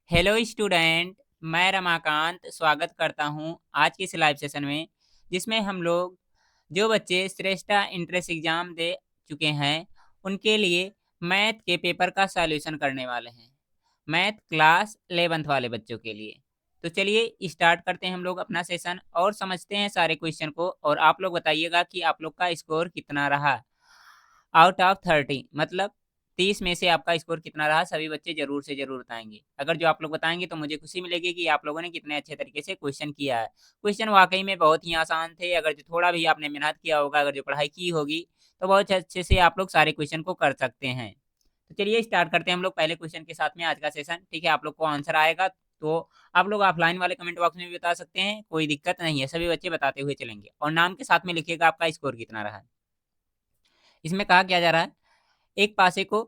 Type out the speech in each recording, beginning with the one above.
Hello student. मैं रमाकांत स्वागत करता हूं आज के इस लाइव सेशन में, जिसमें हम लोग जो बच्चे श्रेष्ठ इंट्रेंस एग्जाम दे चुके हैं उनके लिए मैथ के पेपर का सॉल्यूशन करने वाले हैं। मैथ क्लास 11th वाले बच्चों के लिए। तो चलिए स्टार्ट करते हैं हम लोग अपना सेशन और समझते हैं सारे क्वेश्चन को। और आप लोग बताइएगा कि आप लोग का स्कोर कितना रहा आउट ऑफ 30, मतलब 30 में से आपका स्कोर कितना रहा। सभी बच्चे जरूर से जरूर बताएंगे। अगर जो आप लोग बताएंगे तो मुझे खुशी मिलेगी कि आप लोगों ने कितने अच्छे तरीके से क्वेश्चन किया है। क्वेश्चन वाकई में बहुत ही आसान थे। अगर जो थोड़ा भी आपने मेहनत किया होगा, अगर जो पढ़ाई की होगी, तो बहुत अच्छे से आप लोग सारे क्वेश्चन को कर सकते हैं। तो चलिए स्टार्ट करते हैं हम लोग पहले क्वेश्चन के साथ में आज का सेशन। ठीक है, आप लोग को आंसर आएगा तो आप लोग ऑफलाइन वाले कमेंट बॉक्स में भी बता सकते हैं, कोई दिक्कत नहीं है। सभी बच्चे बताते हुए चलेंगे और नाम के साथ में लिखिएगा आपका स्कोर कितना रहा। इसमें कहा क्या जा रहा है, एक पासे को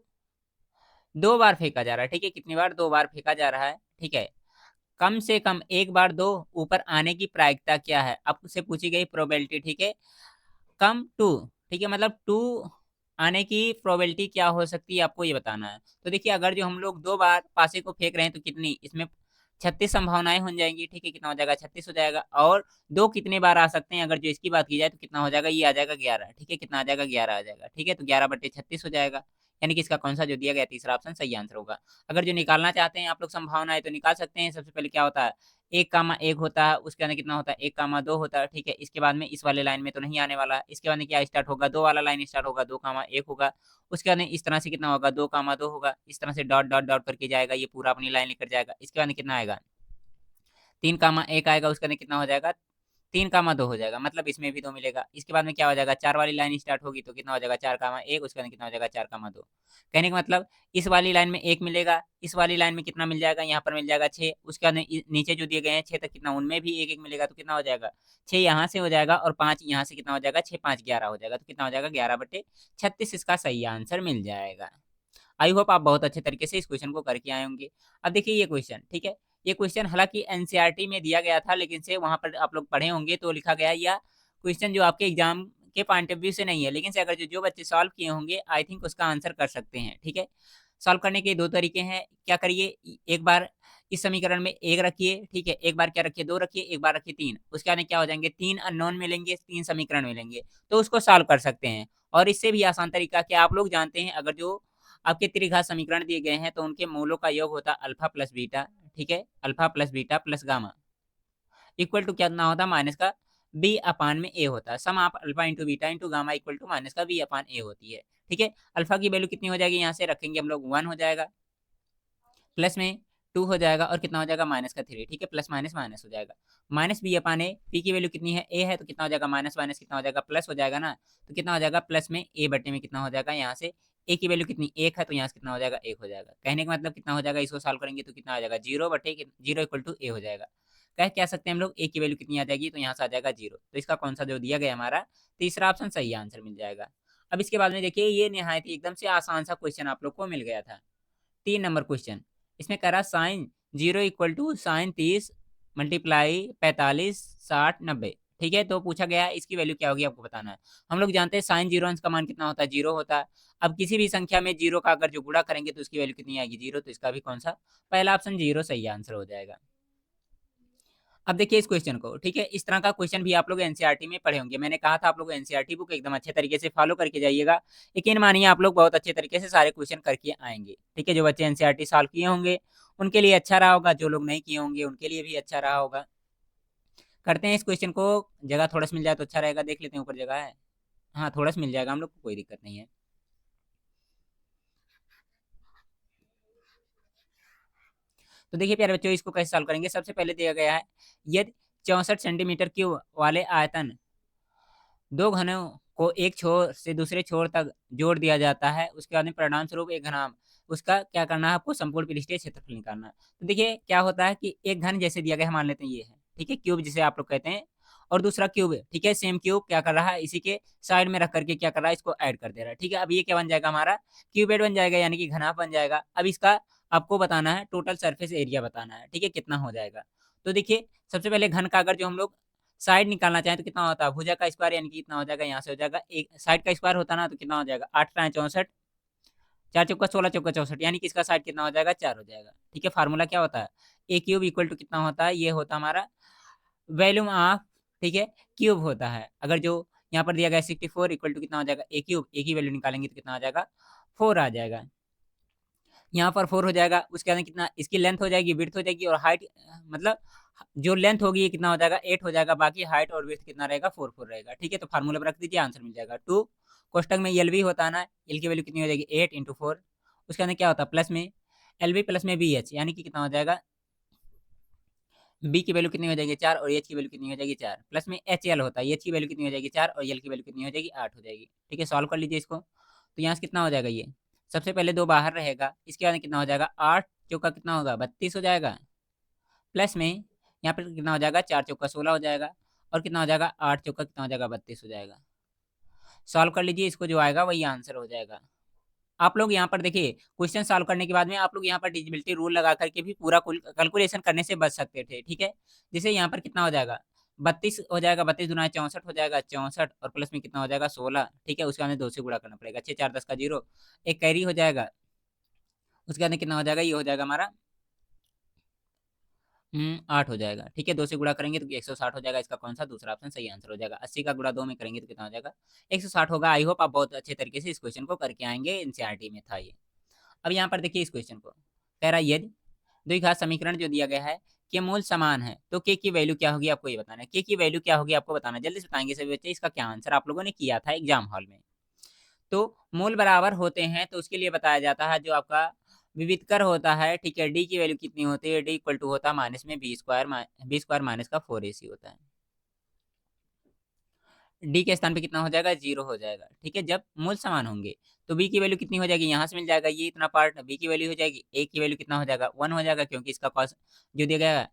2 बार फेंका जा रहा है। ठीक है, कितनी बार? 2 बार फेंका जा रहा है। ठीक है, कम से कम एक बार दो ऊपर आने की प्रायिकता क्या है, आपसे पूछी गई प्रोबेबिलिटी। ठीक है, कम टू, ठीक है, मतलब टू आने की प्रोबेबिलिटी क्या हो सकती है, आपको ये बताना है। तो देखिए, अगर जो हम लोग 2 बार पासे को फेंक रहे हैं तो कितनी इसमें 36 संभावनाएं हो जाएंगी। ठीक है, कितना हो जाएगा? 36 हो जाएगा। और दो कितने बार आ सकते हैं, अगर जो इसकी बात की जाए तो कितना हो जाएगा? ये आ जाएगा 11। ठीक है, कितना आ जाएगा? 11 आ जाएगा। ठीक है, तो 11/36 हो जाएगा। यानी कि इसका कौन सा जो दिया गया तीसरा ऑप्शन सही आंसर होगा। अगर जो निकालना चाहते हैं आप लोग संभावनाएं तो निकाल सकते हैं। सबसे पहले क्या होता है, 1, 1 होता है, उसके अंदर कितना होता है? 1, 2 होता है। ठीक है, इसके बाद में इस वाले लाइन में तो नहीं आने वाला है। इसके बाद में क्या स्टार्ट होगा? 2 वाला लाइन स्टार्ट होगा, 2, 1 होगा। उसके बाद में इस तरह से कितना होगा? 2, 2 होगा। इस तरह से डॉट डॉट डॉट करके जाएगा, ये पूरा अपनी लाइन लेकर जाएगा। इसके बाद में कितना आएगा? 3, 1 आएगा। उसके अंदर कितना हो जाएगा? 3, 2 हो जाएगा, मतलब इसमें भी 2 मिलेगा। इसके बाद में क्या हो जाएगा? 4 वाली लाइन स्टार्ट होगी तो कितना हो जाएगा? 4, 1। उसके बाद कितना हो जाएगा? 4, 2। कहने का मतलब इस वाली लाइन में 1 मिलेगा। इस वाली लाइन में कितना मिल जाएगा? यहाँ पर मिल जाएगा 6। उसके बाद में नीचे जो दिए गए हैं 6 तक, कितना उनमें भी 1, 1 मिलेगा। तो कितना हो जाएगा? 6 यहाँ से हो जाएगा और 5 यहाँ से। कितना हो जाएगा? 6, 5, 11 हो जाएगा। तो कितना हो जाएगा? 11/36 इसका सही आंसर मिल जाएगा। आई होप आप बहुत अच्छे तरीके से इस क्वेश्चन को करके आए होंगे। अब देखिए ये क्वेश्चन, ठीक है, ये क्वेश्चन हालांकि एनसीईआरटी में दिया गया था, लेकिन से वहां पर आप लोग पढ़े होंगे तो लिखा गया है, या क्वेश्चन जो आपके एग्जाम के पॉइंट ऑफ व्यू से नहीं है, लेकिन से अगर जो बच्चे सॉल्व किए होंगे आई थिंक उसका आंसर कर सकते हैं। ठीक है, सॉल्व करने के 2 तरीके हैं। क्या करिए, एक बार इस समीकरण में 1 रखिए। ठीक है, एक बार क्या रखिए? 2 रखिए। एक बार रखिए 3। उसके आने क्या हो जाएंगे? 3 अननोन मिलेंगे, 3 समीकरण मिलेंगे, तो उसको सॉल्व कर सकते हैं। और इससे भी आसान तरीका क्या आप लोग जानते हैं, अगर जो आपके त्रिघात समीकरण दिए गए हैं तो उनके मूलों का योग होता है अल्फा प्लस बीटा। ठीक है, alpha plus beta plus gamma equal to कितना होता है? माइनस का बी अपान में ए होता है। सम आप alpha into beta into gamma equal to minus का बी अपान ए होती है। ठीक है, अल्फा की वैल्यू कितनी हो जाएगी? यहाँ से रखेंगे हम लोग 1 हो जाएगा, प्लस में 2 हो जाएगा, और कितना हो जाएगा? माइनस का 3। ठीक है, प्लस माइनस माइनस हो जाएगा। माइनस बी अपान ए, पी की वैल्यू कितनी है? ए है, तो कितना हो जाएगा? माइनस माइनस कितना हो जाएगा? प्लस हो जाएगा ना। तो कितना हो जाएगा? प्लस में ए बटे में कितना हो जाएगा? यहाँ से ए की वैल्यू कितनी? 1 है, तो यहाँ से कितना हो जाएगा? 1 हो जाएगा। कहने का मतलब कितना हो जाएगा? इसको सॉल्व करेंगे तो कितना आ जाएगा? 0 इक्वल टू ए हो जाएगा। कह क्या सकते हैं हम लोग, ए की वैल्यू कितनी आ जाएगी? तो यहाँ से आ जाएगा 0। तो इसका कौन सा जो दिया गया हमारा तीसरा ऑप्शन सही आंसर मिल जाएगा। अब इसके बाद में देखिए, ये निहायत ही एकदम से आसान सा क्वेश्चन आप लोग को मिल गया था। 3 नंबर क्वेश्चन, इसमें करा sine 0 equal to sine 30 multiply 45 60 90। ठीक है, तो पूछा गया है इसकी वैल्यू क्या होगी, आपको बताना है। हम लोग जानते हैं साइन 0 अंश का मान कितना होता है? 0 होता है। अब किसी भी संख्या में 0 का अगर जो गुणा करेंगे तो उसकी वैल्यू कितनी आएगी? 0। तो इसका भी कौन सा? पहला ऑप्शन 0 सही आंसर हो जाएगा। अब देखिए इस क्वेश्चन को, ठीक है, इस तरह का क्वेश्चन भी आप लोग एनसीईआरटी में पढ़े होंगे। मैंने कहा था आप लोग एनसीईआरटी बुक एकदम अच्छे तरीके से फॉलो करके जाइएगा। यकीन मानिए आप लोग बहुत अच्छे तरीके से सारे क्वेश्चन करके आएंगे। ठीक है, जो बच्चे एनसीईआरटी सॉल्व किए होंगे उनके लिए अच्छा रहा होगा, जो लोग नहीं किए होंगे उनके लिए भी अच्छा रहा होगा। करते हैं इस क्वेश्चन को, जगह थोड़ा सा मिल जाए तो अच्छा रहेगा। देख लेते हैं ऊपर जगह है, हाँ थोड़ा सा मिल जाएगा हम लोग को, कोई दिक्कत नहीं है। तो देखिए प्यारे बच्चों, इसको कैसे सॉल्व करेंगे। सबसे पहले दिया गया है, यदि 64 सेंटीमीटर क्यूब वाले आयतन दो घनों को एक छोर से दूसरे छोर तक जोड़ दिया जाता है, उसके बाद में परिणाम स्वरूप एक घनाभ, उसका क्या करना है आपको? संपूर्ण पृष्ठीय क्षेत्रफल निकालना है। तो देखिए क्या होता है कि एक घन जैसे दिया गया है, मान लेते हैं ये है, ठीक है, क्यूब जिसे आप लोग कहते हैं, और दूसरा क्यूब है। ठीक है, सेम क्यूब क्या कर रहा है? इसी के साइड में रख करके क्या कर रहा है? इसको ऐड कर दे रहा है। ठीक है, अब ये क्या बन जाएगा? हमारा क्यूबेड बन जाएगा, यानी कि घनाभ बन जाएगा। अब इसका आपको बताना है टोटल सरफेस एरिया बताना है। ठीक है, कितना हो जाएगा? तो देखिए सबसे पहले घन का अगर जो हम लोग साइड निकालना चाहें तो कितना होता है? भुजा का स्क्वायर, यानी कि कितना हो जाएगा? यहाँ से हो जाएगा एक साइड का स्क्वायर होता है ना, तो कितना हो जाएगा? 8 × 64 4 चौका 16 चौका 64, यानी कि इसका साइड कितना हो जाएगा, 4 हो जाएगा। ठीक है, फार्मूला क्या होता है, ए क्यूब इक्वल टू कितना होता है, ये होता है हमारा वॉल्यूम ऑफ, ठीक है, क्यूब होता है। अगर जो यहाँ पर दिया गया 64 इक्वल टू कितना हो जाएगा, ए क्यूब, ए की वैल्यू निकालेंगे तो कितना आ जाएगा, 4 आ जाएगा। यहाँ पर 4 हो जाएगा, उसके बाद कितना इसकी लेंथ हो जाएगी, विड्थ हो जाएगी, और हाइट मतलब जो लेंथ होगी ये कितना हो जाएगा, 8 हो जाएगा, बाकी हाइट और विड्थ कितना रहेगा, 4 4 रहेगा। ठीक है, तो फार्मूला पर रख दीजिए, आंसर मिल जाएगा 2, कोष्टक में एल भी होता है ना, एल की वैल्यू कितनी हो जाएगी, 8 इंटू 4, उसके अंदर क्या होता है प्लस में एल बी प्लस में बी एच, यानी कि कितना हो जाएगा, बी की वैल्यू कितनी हो जाएगी, 4, और एच की वैल्यू कितनी हो जाएगी, 4, प्लस में एच एल होता है, एच की वैल्यू कितनी हो जाएगी, 4, और एल की वैल्यू कितनी हो जाएगी, 8 हो जाएगी। ठीक है, सॉल्व कर लीजिए इसको, तो यहाँ से कितना हो जाएगा, ये सबसे पहले 2 बाहर रहेगा, इसके बाद कितना हो जाएगा, 8 चौका कितना होगा, 32 हो जाएगा, प्लस में यहाँ पर कितना हो जाएगा, 4 चौका 16 हो जाएगा, और कितना हो जाएगा, 8 चौका कितना हो जाएगा, 32 हो जाएगा। सॉल्व कर लीजिए इसको, जो आएगा वही आंसर हो जाएगा। आप लोग यहाँ पर देखिए, क्वेश्चन सॉल्व करने के बाद में आप लोग यहाँ पर डिजिबिलिटी रूल लगा करके भी पूरा कैलकुलेशन करने से बच सकते थे। ठीक है, जैसे यहाँ पर कितना हो जाएगा, 32 हो जाएगा, 32 दुना 64 हो जाएगा, 64 और प्लस में कितना हो जाएगा, 16। ठीक है, उसके बाद 2 से गुणा करना पड़ेगा, 6 4 10 का 0, एक कैरी हो जाएगा, उसके बाद कितना हो जाएगा, ये हो जाएगा हमारा 8 हो जाएगा। ठीक है, 2 से गुणा करेंगे तो 160 हो जाएगा, इसका कौन सा दूसरा ऑप्शन सही आंसर हो जाएगा। 80 का गुणा 2 में करेंगे तो कितना हो जाएगा, 160 होगा। आई होप आप बहुत अच्छे तरीके से इस क्वेश्चन को करके आएंगे, एनसीईआरटी में था ये। अब यहाँ पर देखिए इस क्वेश्चन को, कह रहा है यदि द्विघात समीकरण जो दिया गया है के मूल समान है तो के की वैल्यू क्या होगी, आपको ये बताना है। के की वैल्यू क्या होगी आपको बताना है, जल्दी से बताएंगे सभी बच्चे, इसका क्या आंसर आप लोगों ने किया था एग्जाम हॉल में। तो मूल बराबर होते हैं तो उसके लिए बताया जाता है जो आपका विविधकर होता है। ठीक है, डी की वैल्यू कितनी होती है, डी इक्वल टू होता है माइनस में बी स्क्वायर माइनस का 4ac होता है। डी के स्थान पे कितना हो जाएगा, 0 हो जाएगा। ठीक है, जब मूल समान होंगे तो बी की वैल्यू कितनी हो जाएगी, यहाँ से मिल जाएगा, ये इतना पार्ट बी की वैल्यू हो जाएगी, ए की वैल्यू कितना हो जाएगा, 1 हो जाएगा, क्योंकि इसका कॉस जो दिया गया है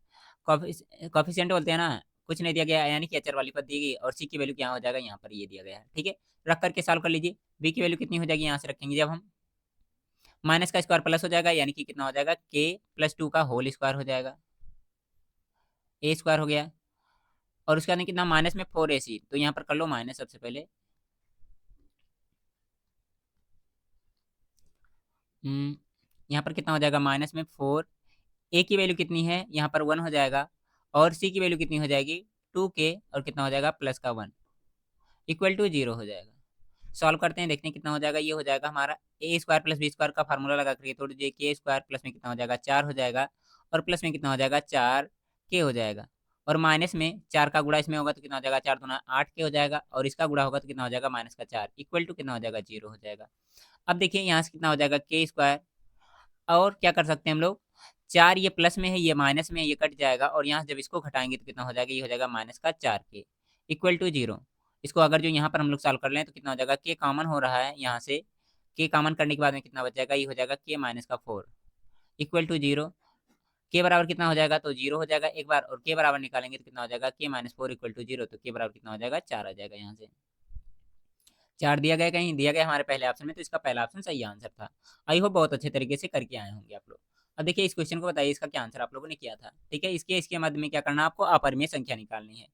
कॉफिशिएंट बोलते हैं ना, कुछ नहीं दिया गया है, यानी कि अचर वाली पद दी गई, और सी की वैल्यू क्या हो जाएगा, यहाँ पर ये दिया गया है। ठीक है, रख करके सॉल्व कर लीजिए, बी की वैल्यू कितनी हो जाएगी, यहाँ से रखेंगे जब हम, माइनस का स्क्वायर प्लस हो जाएगा, यानी कि कितना हो जाएगा, के प्लस 2 का होल स्क्वायर हो जाएगा, ए स्क्वायर हो गया, और उसके बाद में कितना माइनस में 4ac, तो यहाँ पर कर लो माइनस सबसे पहले, यहाँ पर कितना हो जाएगा, माइनस में 4, ए की वैल्यू कितनी है, यहाँ पर 1 हो जाएगा, और सी की वैल्यू कितनी हो जाएगी, 2k, और कितना हो जाएगा, प्लस का 1 इक्वल टू 0 हो जाएगा। सॉल्व करते हैं, देखते हैं कितना हो जाएगा, ये हो जाएगा हमारा ए स्क्वायर प्लस बी स्क्वायर का फार्मूला लगा करके थोड़ी जे के स्क्वायर प्लस में कितना हो जाएगा, 4 हो जाएगा, और प्लस में कितना हो जाएगा, 4k हो जाएगा, और माइनस में 4 का गुणा इसमें होगा तो कितना हो जाएगा, 4 दूना 8k हो जाएगा, और इसका गुणा होगा तो कितना हो जाएगा, माइनस का 4 इक्वल टू कितना हो जाएगा, 0 हो जाएगा। अब देखिए यहाँ से कितना हो जाएगा, के स्क्वायर, और क्या कर सकते हैं हम लोग, 4 ये प्लस में है, ये माइनस में है, ये कट जाएगा, और यहाँ जब इसको घटाएंगे तो कितना हो जाएगा, ये हो जाएगा माइनस का 4k इक्वल टू 0। इसको अगर जो यहाँ पर हम लोग सॉल्व कर लें तो कितना हो जाएगा, के कॉमन हो रहा है यहाँ से, के कॉमन करने के बाद में कितना बच जाएगा, ये हो जाएगा के माइनस का 4 इक्वल टू 0। के बराबर कितना हो जाएगा, तो 0 हो जाएगा एक बार, और के बराबर निकालेंगे तो कितना हो जाएगा, के माइनस 4 इक्वल टू 0, तो के बराबर कितना हो जाएगा, 4 आ जाएगा। यहाँ से 4 दिया गया, कहीं दिया गया हमारे पहले ऑप्शन में, तो इसका पहला ऑप्शन सही आंसर था। आई होप बहुत अच्छे तरीके से करके आए होंगे आप लोग। अब देखिए इस क्वेश्चन को बताइए, इसका क्या आंसर आप लोगों ने किया था। ठीक है, इसके मध्य में क्या करना है आपको, अपरिमेय संख्या निकालनी है।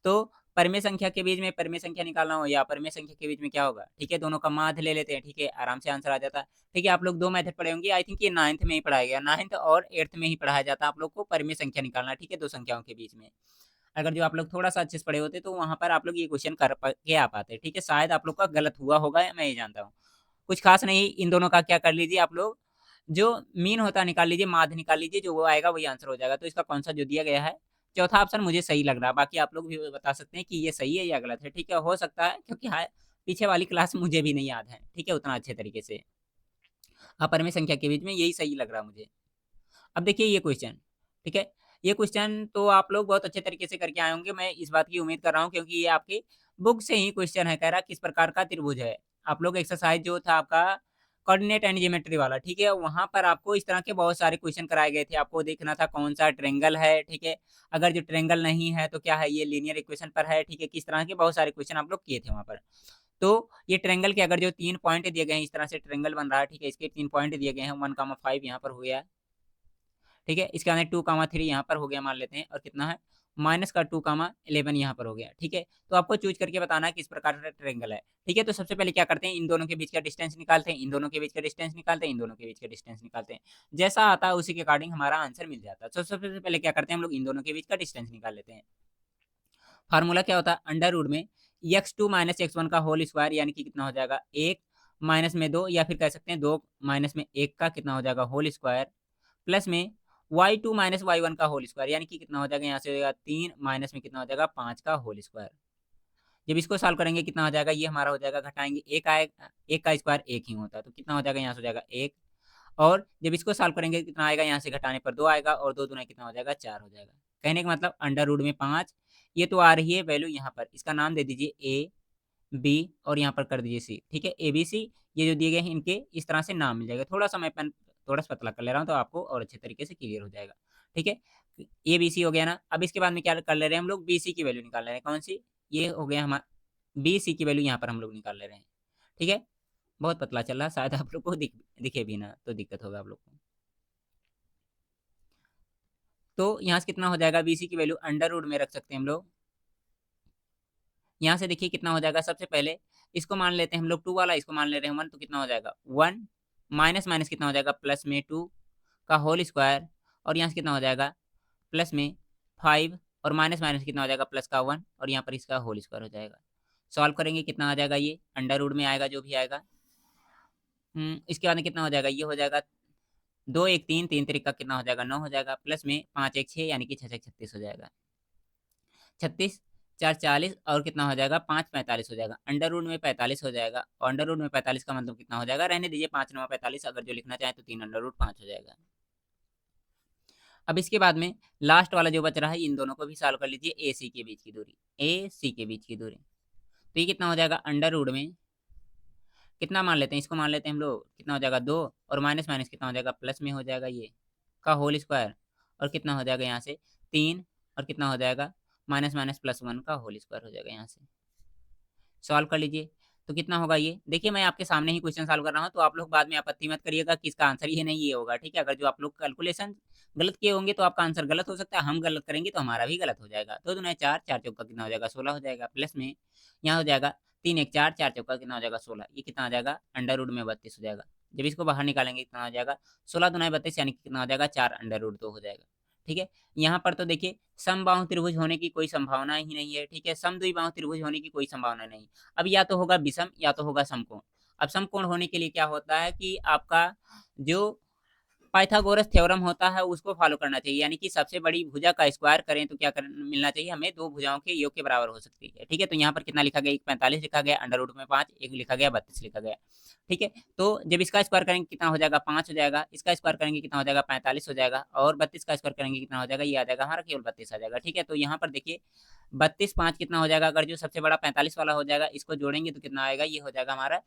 तो परिमेय संख्या के बीच में परिमेय संख्या निकालना हो या अपरिमेय संख्या के बीच में क्या होगा, ठीक है, दोनों का माध्य ले लेते हैं। ठीक है, आराम से आंसर आ जाता है। ठीक है, आप लोग 2 मेथड पढ़े होंगे, आई थिंक ये 9th में ही पढ़ाया गया, 9th और 8th में ही पढ़ाया जाता है आप लोग को परिमेय संख्या निकालना। ठीक है, 2 संख्याओं के बीच में अगर जो आप लोग थोड़ा सा अच्छे से पढ़े होते तो वहाँ पर आप लोग ये क्वेश्चन कर के आ पाते। ठीक है, शायद आप लोग का गलत हुआ होगा, मैं ये जानता हूँ। कुछ खास नहीं, इन दोनों का क्या कर लीजिए आप लोग, जो मीन होता है निकाल लीजिए, माध्य निकाल लीजिए, जो वो आएगा वही आंसर हो जाएगा। तो इसका कौन सा जो दिया गया है, चौथा ऑप्शन मुझे सही लग रहा है, बाकी आप लोग भी बता सकते हैं कि ये सही है या गलत है। ठीक है, हो सकता है, क्योंकि हाँ पीछे वाली क्लास मुझे भी नहीं याद है, ठीक है, उतना अच्छे तरीके से। अपरिमेय संख्या के बीच में यही सही लग रहा है मुझे। अब देखिए ये क्वेश्चन, ठीक है, ये क्वेश्चन तो आप लोग बहुत अच्छे तरीके से करके आए होंगे, मैं इस बात की उम्मीद कर रहा हूँ, क्योंकि ये आपकी बुक से ही क्वेश्चन है। कह रहा किस प्रकार का त्रिभुज है। आप लोग एक्सरसाइज जो था आपका कोऑर्डिनेट एंड ज्योमेट्री वाला, ठीक है, वहां पर आपको इस तरह के बहुत सारे क्वेश्चन कराए गए थे। आपको देखना था कौन सा ट्रेंगल है, ठीक है, अगर जो ट्रेंगल नहीं है तो क्या है, ये लीनियर इक्वेशन पर है। ठीक है, किस तरह के बहुत सारे क्वेश्चन आप लोग किए थे वहां पर। तो ये ट्रेंगल के अगर जो 3 पॉइंट दिए गए हैं, इस तरह से ट्रेंगल बन रहा है, ठीक है, इसके 3 पॉइंट दिए गए हैं, 1,5 यहाँ पर हो गया, ठीक है, इसके अंदर 2,3 यहाँ पर हो गया मान लेते हैं, और कितना है माइनस का 2, 11 यहाँ पर हो गया, ठीक है। तो आपको चूज करके बताना है किस प्रकार का ट्रायंगल है, ठीक है। तो सबसे पहले क्या करते हैं, इन दोनों के बीच का डिस्टेंस निकालते हैं, इन दोनों के बीच का डिस्टेंस निकालते हैं, इन दोनों के बीच का डिस्टेंस निकालते हैं। जैसा आता है उसी के अकॉर्डिंग हमारा आंसर मिल जाता है। तो सबसे पहले क्या करते हैं, हम लोग इन दोनों के बीच का डिस्टेंस निकाल लेते हैं। फार्मूला क्या होता है, अंडर रूट में x2 माइनस x1 का होल स्क्वायर, यानी कि कितना हो जाएगा 1 माइनस में 2, या फिर कह सकते हैं 2 माइनस में 1 का कितना हो जाएगा होल स्क्वायर, प्लस में y2 माइनस y1 का होल स्क्वायर, यानी कि कितना हो जाएगा, यहाँ से हो जाएगा 3 माइनस में कितना हो जाएगा 5 का होल स्क्वायर। जब इसको सॉल्व करेंगे कितना हो जाएगा, ये हमारा हो जाएगा, घटाएंगे एक आएगा, एक का स्क्वायर एक ही होता है, तो कितना हो जाएगा, यहाँ से हो जाएगा 1। और जब इसको सॉल्व करेंगे कितना आएगा, यहाँ से घटाने पर 2 आएगा, और 2 दूना कितना हो जाएगा 4 हो जाएगा। कहने का मतलब अंडर रूट में 5, ये तो आ रही है वैल्यू यहाँ पर, इसका नाम दे दीजिए ए बी और यहाँ पर कर दीजिए सी, ठीक है। ए बी सी ये जो दिए गए हैं इनके इस तरह से नाम मिल जाएगा। थोड़ा सा मैं पेन थोड़ा सा पतला कर ले रहा हूँ तो आपको और अच्छे तरीके से क्लियर हो जाएगा, ठीक है। ए बी सी हो गया ना। अब इसके बाद में क्या कर ले रहे हैं हम लोग, बी सी की वैल्यू निकाल ले रहे हैं। कौन सी, ये हो गया हमारा बी सी की वैल्यू यहाँ पर हम लोग निकाल ले रहे हैं, ठीक है। बहुत पतला चल रहा है, शायद आप लोग को दिखे भी ना तो दिक्कत होगा आप लोग को। तो यहाँ से कितना हो जाएगा, बी सी की वैल्यू अंडर रूट में रख सकते हैं हम लोग। यहाँ से देखिए कितना हो जाएगा, सबसे पहले इसको मान लेते हैं हम लोग 2 वाला, इसको मान ले रहे हैं 1, तो कितना हो जाएगा 1 माइनस माइनस कितना हो जाएगा प्लस में 2 का होल स्क्वायर, और यहाँ से कितना हो जाएगा प्लस में 5, और माइनस माइनस कितना हो जाएगा प्लस का 1, और यहाँ पर इसका होल स्क्वायर हो जाएगा। सॉल्व करेंगे कितना आ जाएगा, ये अंडर रूट में आएगा जो भी आएगा। इसके बाद में कितना हो जाएगा, ये हो जाएगा 2 1 3, 3 3 का कितना हो जाएगा 9 हो जाएगा, प्लस में 5 1 6, यानी कि 6 6 36 हो जाएगा। 36 4 40, और कितना हो जाएगा 5 45 हो जाएगा। अंडर रूट में 45 हो जाएगा, और अंडर रूट में 45 का मतलब कितना हो जाएगा, रहने दीजिए 5 9 45, अगर जो लिखना चाहे तो 3 अंडर रूट 5 हो जाएगा। अब इसके बाद में लास्ट वाला जो बच रहा है, इन दोनों को भी सॉल्व कर लीजिए, ए सी के बीच की दूरी, ए सी के बीच की दूरी। तो ये कितना हो जाएगा, अंडर रूट में कितना मान लेते हैं, इसको मान लेते हैं हम लोग, कितना हो जाएगा 2, और माइनस माइनस कितना हो जाएगा प्लस में हो जाएगा ये का होल स्क्वायर, और कितना हो जाएगा यहाँ से 3, और कितना हो जाएगा माइनस माइनस प्लस 1 का होल स्क्वायर हो जाएगा। यहाँ से सॉल्व कर लीजिए तो कितना होगा, ये देखिए मैं आपके सामने ही क्वेश्चन सॉल्व कर रहा हूँ, तो आप लोग बाद में आपत्ति मत करिएगा कि इसका आंसर ये नहीं ये होगा, ठीक है। अगर जो आप लोग कैलकुलेशन गलत किए होंगे तो आपका आंसर गलत हो सकता है, हम गलत करेंगे तो हमारा भी गलत हो जाएगा। तो 2 4 4 चौका कितना हो जाएगा 16 हो जाएगा, प्लस में यहाँ हो जाएगा 3 1 4 4 चौका कितना हो जाएगा 16, ये कितना आ जाएगा अंडर रूट में 32 हो जाएगा। जब इसको बाहर निकालेंगे कितना हो जाएगा 16 दूना 32, यानी कि कितना हो जाएगा 4 अंडर रूट 2 हो जाएगा, ठीक है। यहाँ पर तो देखिए समबाहु त्रिभुज होने की कोई संभावना ही नहीं है, ठीक है। समद्विबाहु त्रिभुज होने की कोई संभावना नहीं। अब या तो होगा विषम या तो होगा समकोण। अब समकोण होने के लिए क्या होता है कि आपका जो पाइथागोरस थ्योरम होता है उसको फॉलो करना चाहिए, यानी कि सबसे बड़ी भुजा का स्क्वायर करें तो क्या मिलना चाहिए हमें, 2 भुजाओं के योग के बराबर हो सकती है, ठीक है। तो यहाँ पर कितना लिखा गया, 45 लिखा गया, अंडर रूट में 5, एक लिखा गया 32 लिखा गया, ठीक है। तो जब इसका स्क्वायर करेंगे कितना हो जाएगा 5 हो जाएगा, इसका स्क्वायर करेंगे कितना हो जाएगा 45 हो जाएगा, और 32 का स्क्वायर करेंगे कितना हो जाएगा, ये आ जाएगा हमारा केवल 32 आ जाएगा, ठीक है। तो यहाँ पर देखिए 32 5 कितना हो जाएगा, अगर जो सबसे बड़ा 45 वाला हो जाएगा इसको जोड़ेंगे तो कितना आएगा, ये हो जाएगा हमारा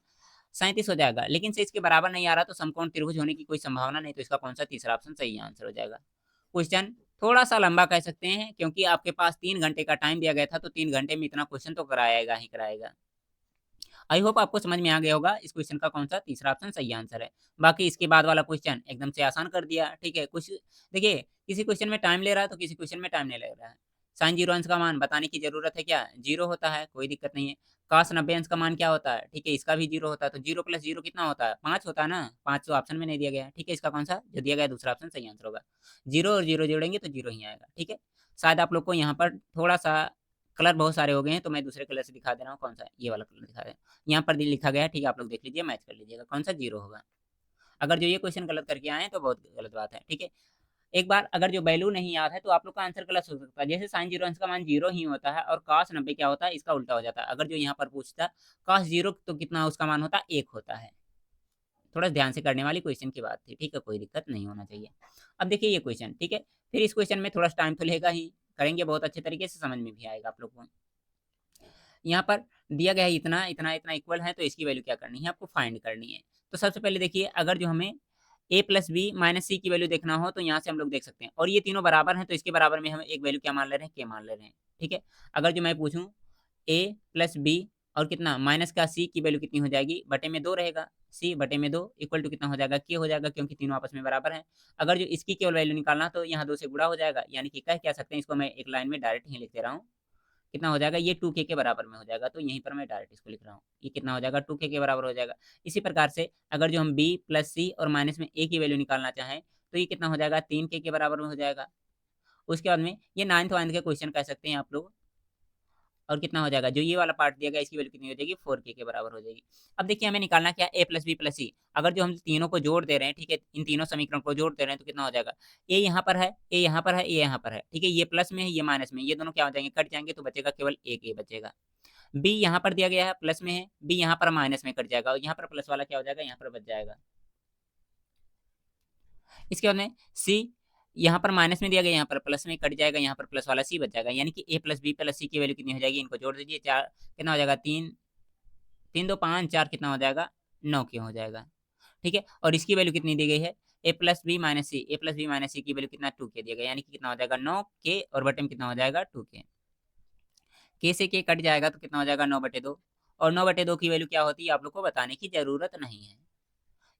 37 हो जाएगा। लेकिन से इसके बराबर नहीं आ रहा, तो समकोण त्रिभुज होने की कोई संभावना नहीं, तो इसका कौन सा तीसरा ऑप्शन सही आंसर हो जाएगा। क्वेश्चन थोड़ा सा लंबा कह सकते हैं, क्योंकि आपके पास 3 घंटे का टाइम दिया गया था, तो 3 घंटे में इतना क्वेश्चन तो कराएगा ही कराएगा। आई होप आपको समझ में आ गया होगा इस क्वेश्चन का कौन सा तीसरा ऑप्शन सही आंसर है। बाकी इसके बाद वाला क्वेश्चन एकदम से आसान कर दिया, ठीक है। कुछ देखिए किसी क्वेश्चन में टाइम ले रहा है तो किसी क्वेश्चन में टाइम नहीं ले रहा है। साइन जीरो अंश का मान बताने की जरूरत है क्या, जीरो होता है, कोई दिक्कत नहीं है। काश 90 अंश का मान क्या होता है, ठीक है, इसका भी जीरो होता है। तो जीरो प्लस जीरो कितना होता है 5 होता है ना, 5 तो ऑप्शन में नहीं दिया गया है, ठीक है। इसका कौन सा जो दिया गया दूसरा ऑप्शन सही आंसर होगा। जीरो और जीरो जोड़ेंगे तो जीरो ही आएगा, ठीक है। शायद आप लोग को यहाँ पर थोड़ा सा कलर बहुत सारे हो गए हैं, तो मैं दूसरे कलर से दिखा दे रहा हूँ, कौन सा ये वाला कलर दिखा दे, यहाँ पर लिखा गया है, ठीक है। आप लोग देख लीजिए, मैच कर लीजिएगा कौन सा जीरो होगा। अगर जो ये क्वेश्चन गलत करके आए हैं तो बहुत गलत बात है, ठीक है। एक बार अगर जो वैल्यू नहीं याद है तो आप लोग का आंसर गलत हो सकता है। जैसे साइन जीरो अंश का मान जीरो ही होता है, और काश 90 क्या होता है, इसका उल्टा हो जाता है। अगर जो यहाँ पर पूछता काश जीरो तो कितना उसका मान होता है 1 होता है। थोड़ा ध्यान से करने वाली क्वेश्चन की बात थी, ठीक है, कोई दिक्कत नहीं होना चाहिए। अब देखिए ये क्वेश्चन, ठीक है। फिर इस क्वेश्चन में थोड़ा टाइम तो लेगा ही, करेंगे बहुत अच्छे तरीके से, समझ में भी आएगा आप लोग को। यहाँ पर दिया गया है इतना इतना इतना इक्वल है, तो इसकी वैल्यू क्या करनी है आपको, फाइंड करनी है। तो सबसे पहले देखिए अगर जो हमें a plus B minus C की वैल्यू देखना हो तो यहाँ से हम लोग देख सकते हैं, और ये तीनों बराबर हैं, तो इसके बराबर में हम एक वैल्यू क्या मान ले रहे हैं, k मान ले रहे हैं, ठीक है। अगर जो मैं पूछूं a प्लस बी और कितना माइनस का c की वैल्यू कितनी हो जाएगी, बटे में 2 रहेगा, सी बटे में 2 इक्वल टू कितना हो जाएगा के हो जाएगा, क्योंकि तीनों आपस में बराबर हैं। अगर जो इसकी केवल वैल्यू निकालना तो यहाँ 2 से गुणा हो जाएगा, यानी कि कह क्या सकते हैं, इसको मैं एक लाइन में डायरेक्ट ही लिख दे रहा हूँ। कितना हो जाएगा, ये 2k के बराबर में हो जाएगा, तो यहीं पर मैं डायरेक्ट इसको लिख रहा हूँ, ये कितना हो जाएगा 2k के बराबर हो जाएगा। इसी प्रकार से अगर जो हम b प्लस सी और माइनस में a की वैल्यू निकालना चाहें तो ये कितना हो जाएगा 3k के बराबर में हो जाएगा। उसके बाद में ये 9th वाइंथ के क्वेश्चन कह सकते हैं आप लोग। और कितना हो जाएगा, जो ये वाला पार्ट दिया गया इसकी वैल्यू कितनी हो जाएगी 4k के बराबर हो जाएगी। अब देखिए हमें निकालना क्या है, a प्लस बी प्लस सी। अगर जो हम तीनों को जोड़ दे रहे हैं, ठीक है, इन तीनों समीकरण को जोड़ दे रहे हैं तो कितना हो जाएगा, a यहाँ पर है, a यहाँ पर है, a यहाँ पर है, ठीक है, ये प्लस में है, ये माइनस में, ये दोनों क्या हो जाएंगे, कट जाएंगे, तो बचेगा केवल एक a बचेगा। b यहाँ पर दिया गया है प्लस में है, b यहाँ पर माइनस में कट जाएगा, और यहाँ पर प्लस वाला क्या हो जाएगा, यहाँ पर बच जाएगा। इसके बाद में c यहाँ पर माइनस में दिया गया, यहाँ पर प्लस में कट जाएगा, यहाँ पर प्लस वाला c बच जाएगा, यानी कि a प्लस बी प्लस सी की वैल्यू कितनी हो जाएगी, इनको जोड़ दीजिए, 4 कितना हो जाएगा, 3 3 2 5 4 कितना हो जाएगा 9 के हो जाएगा, ठीक है। और इसकी वैल्यू कितनी दी गई है, a plus B minus C, a plus B minus C की वैल्यू कितना 2k दिया गया, यानी कि कितना हो जाएगा 9k, और बटे में कितना हो जाएगा 2k, k से k कट जाएगा तो कितना हो जाएगा 9/2, और 9/2 की वैल्यू क्या होती है आप लोग को बताने की जरूरत नहीं है।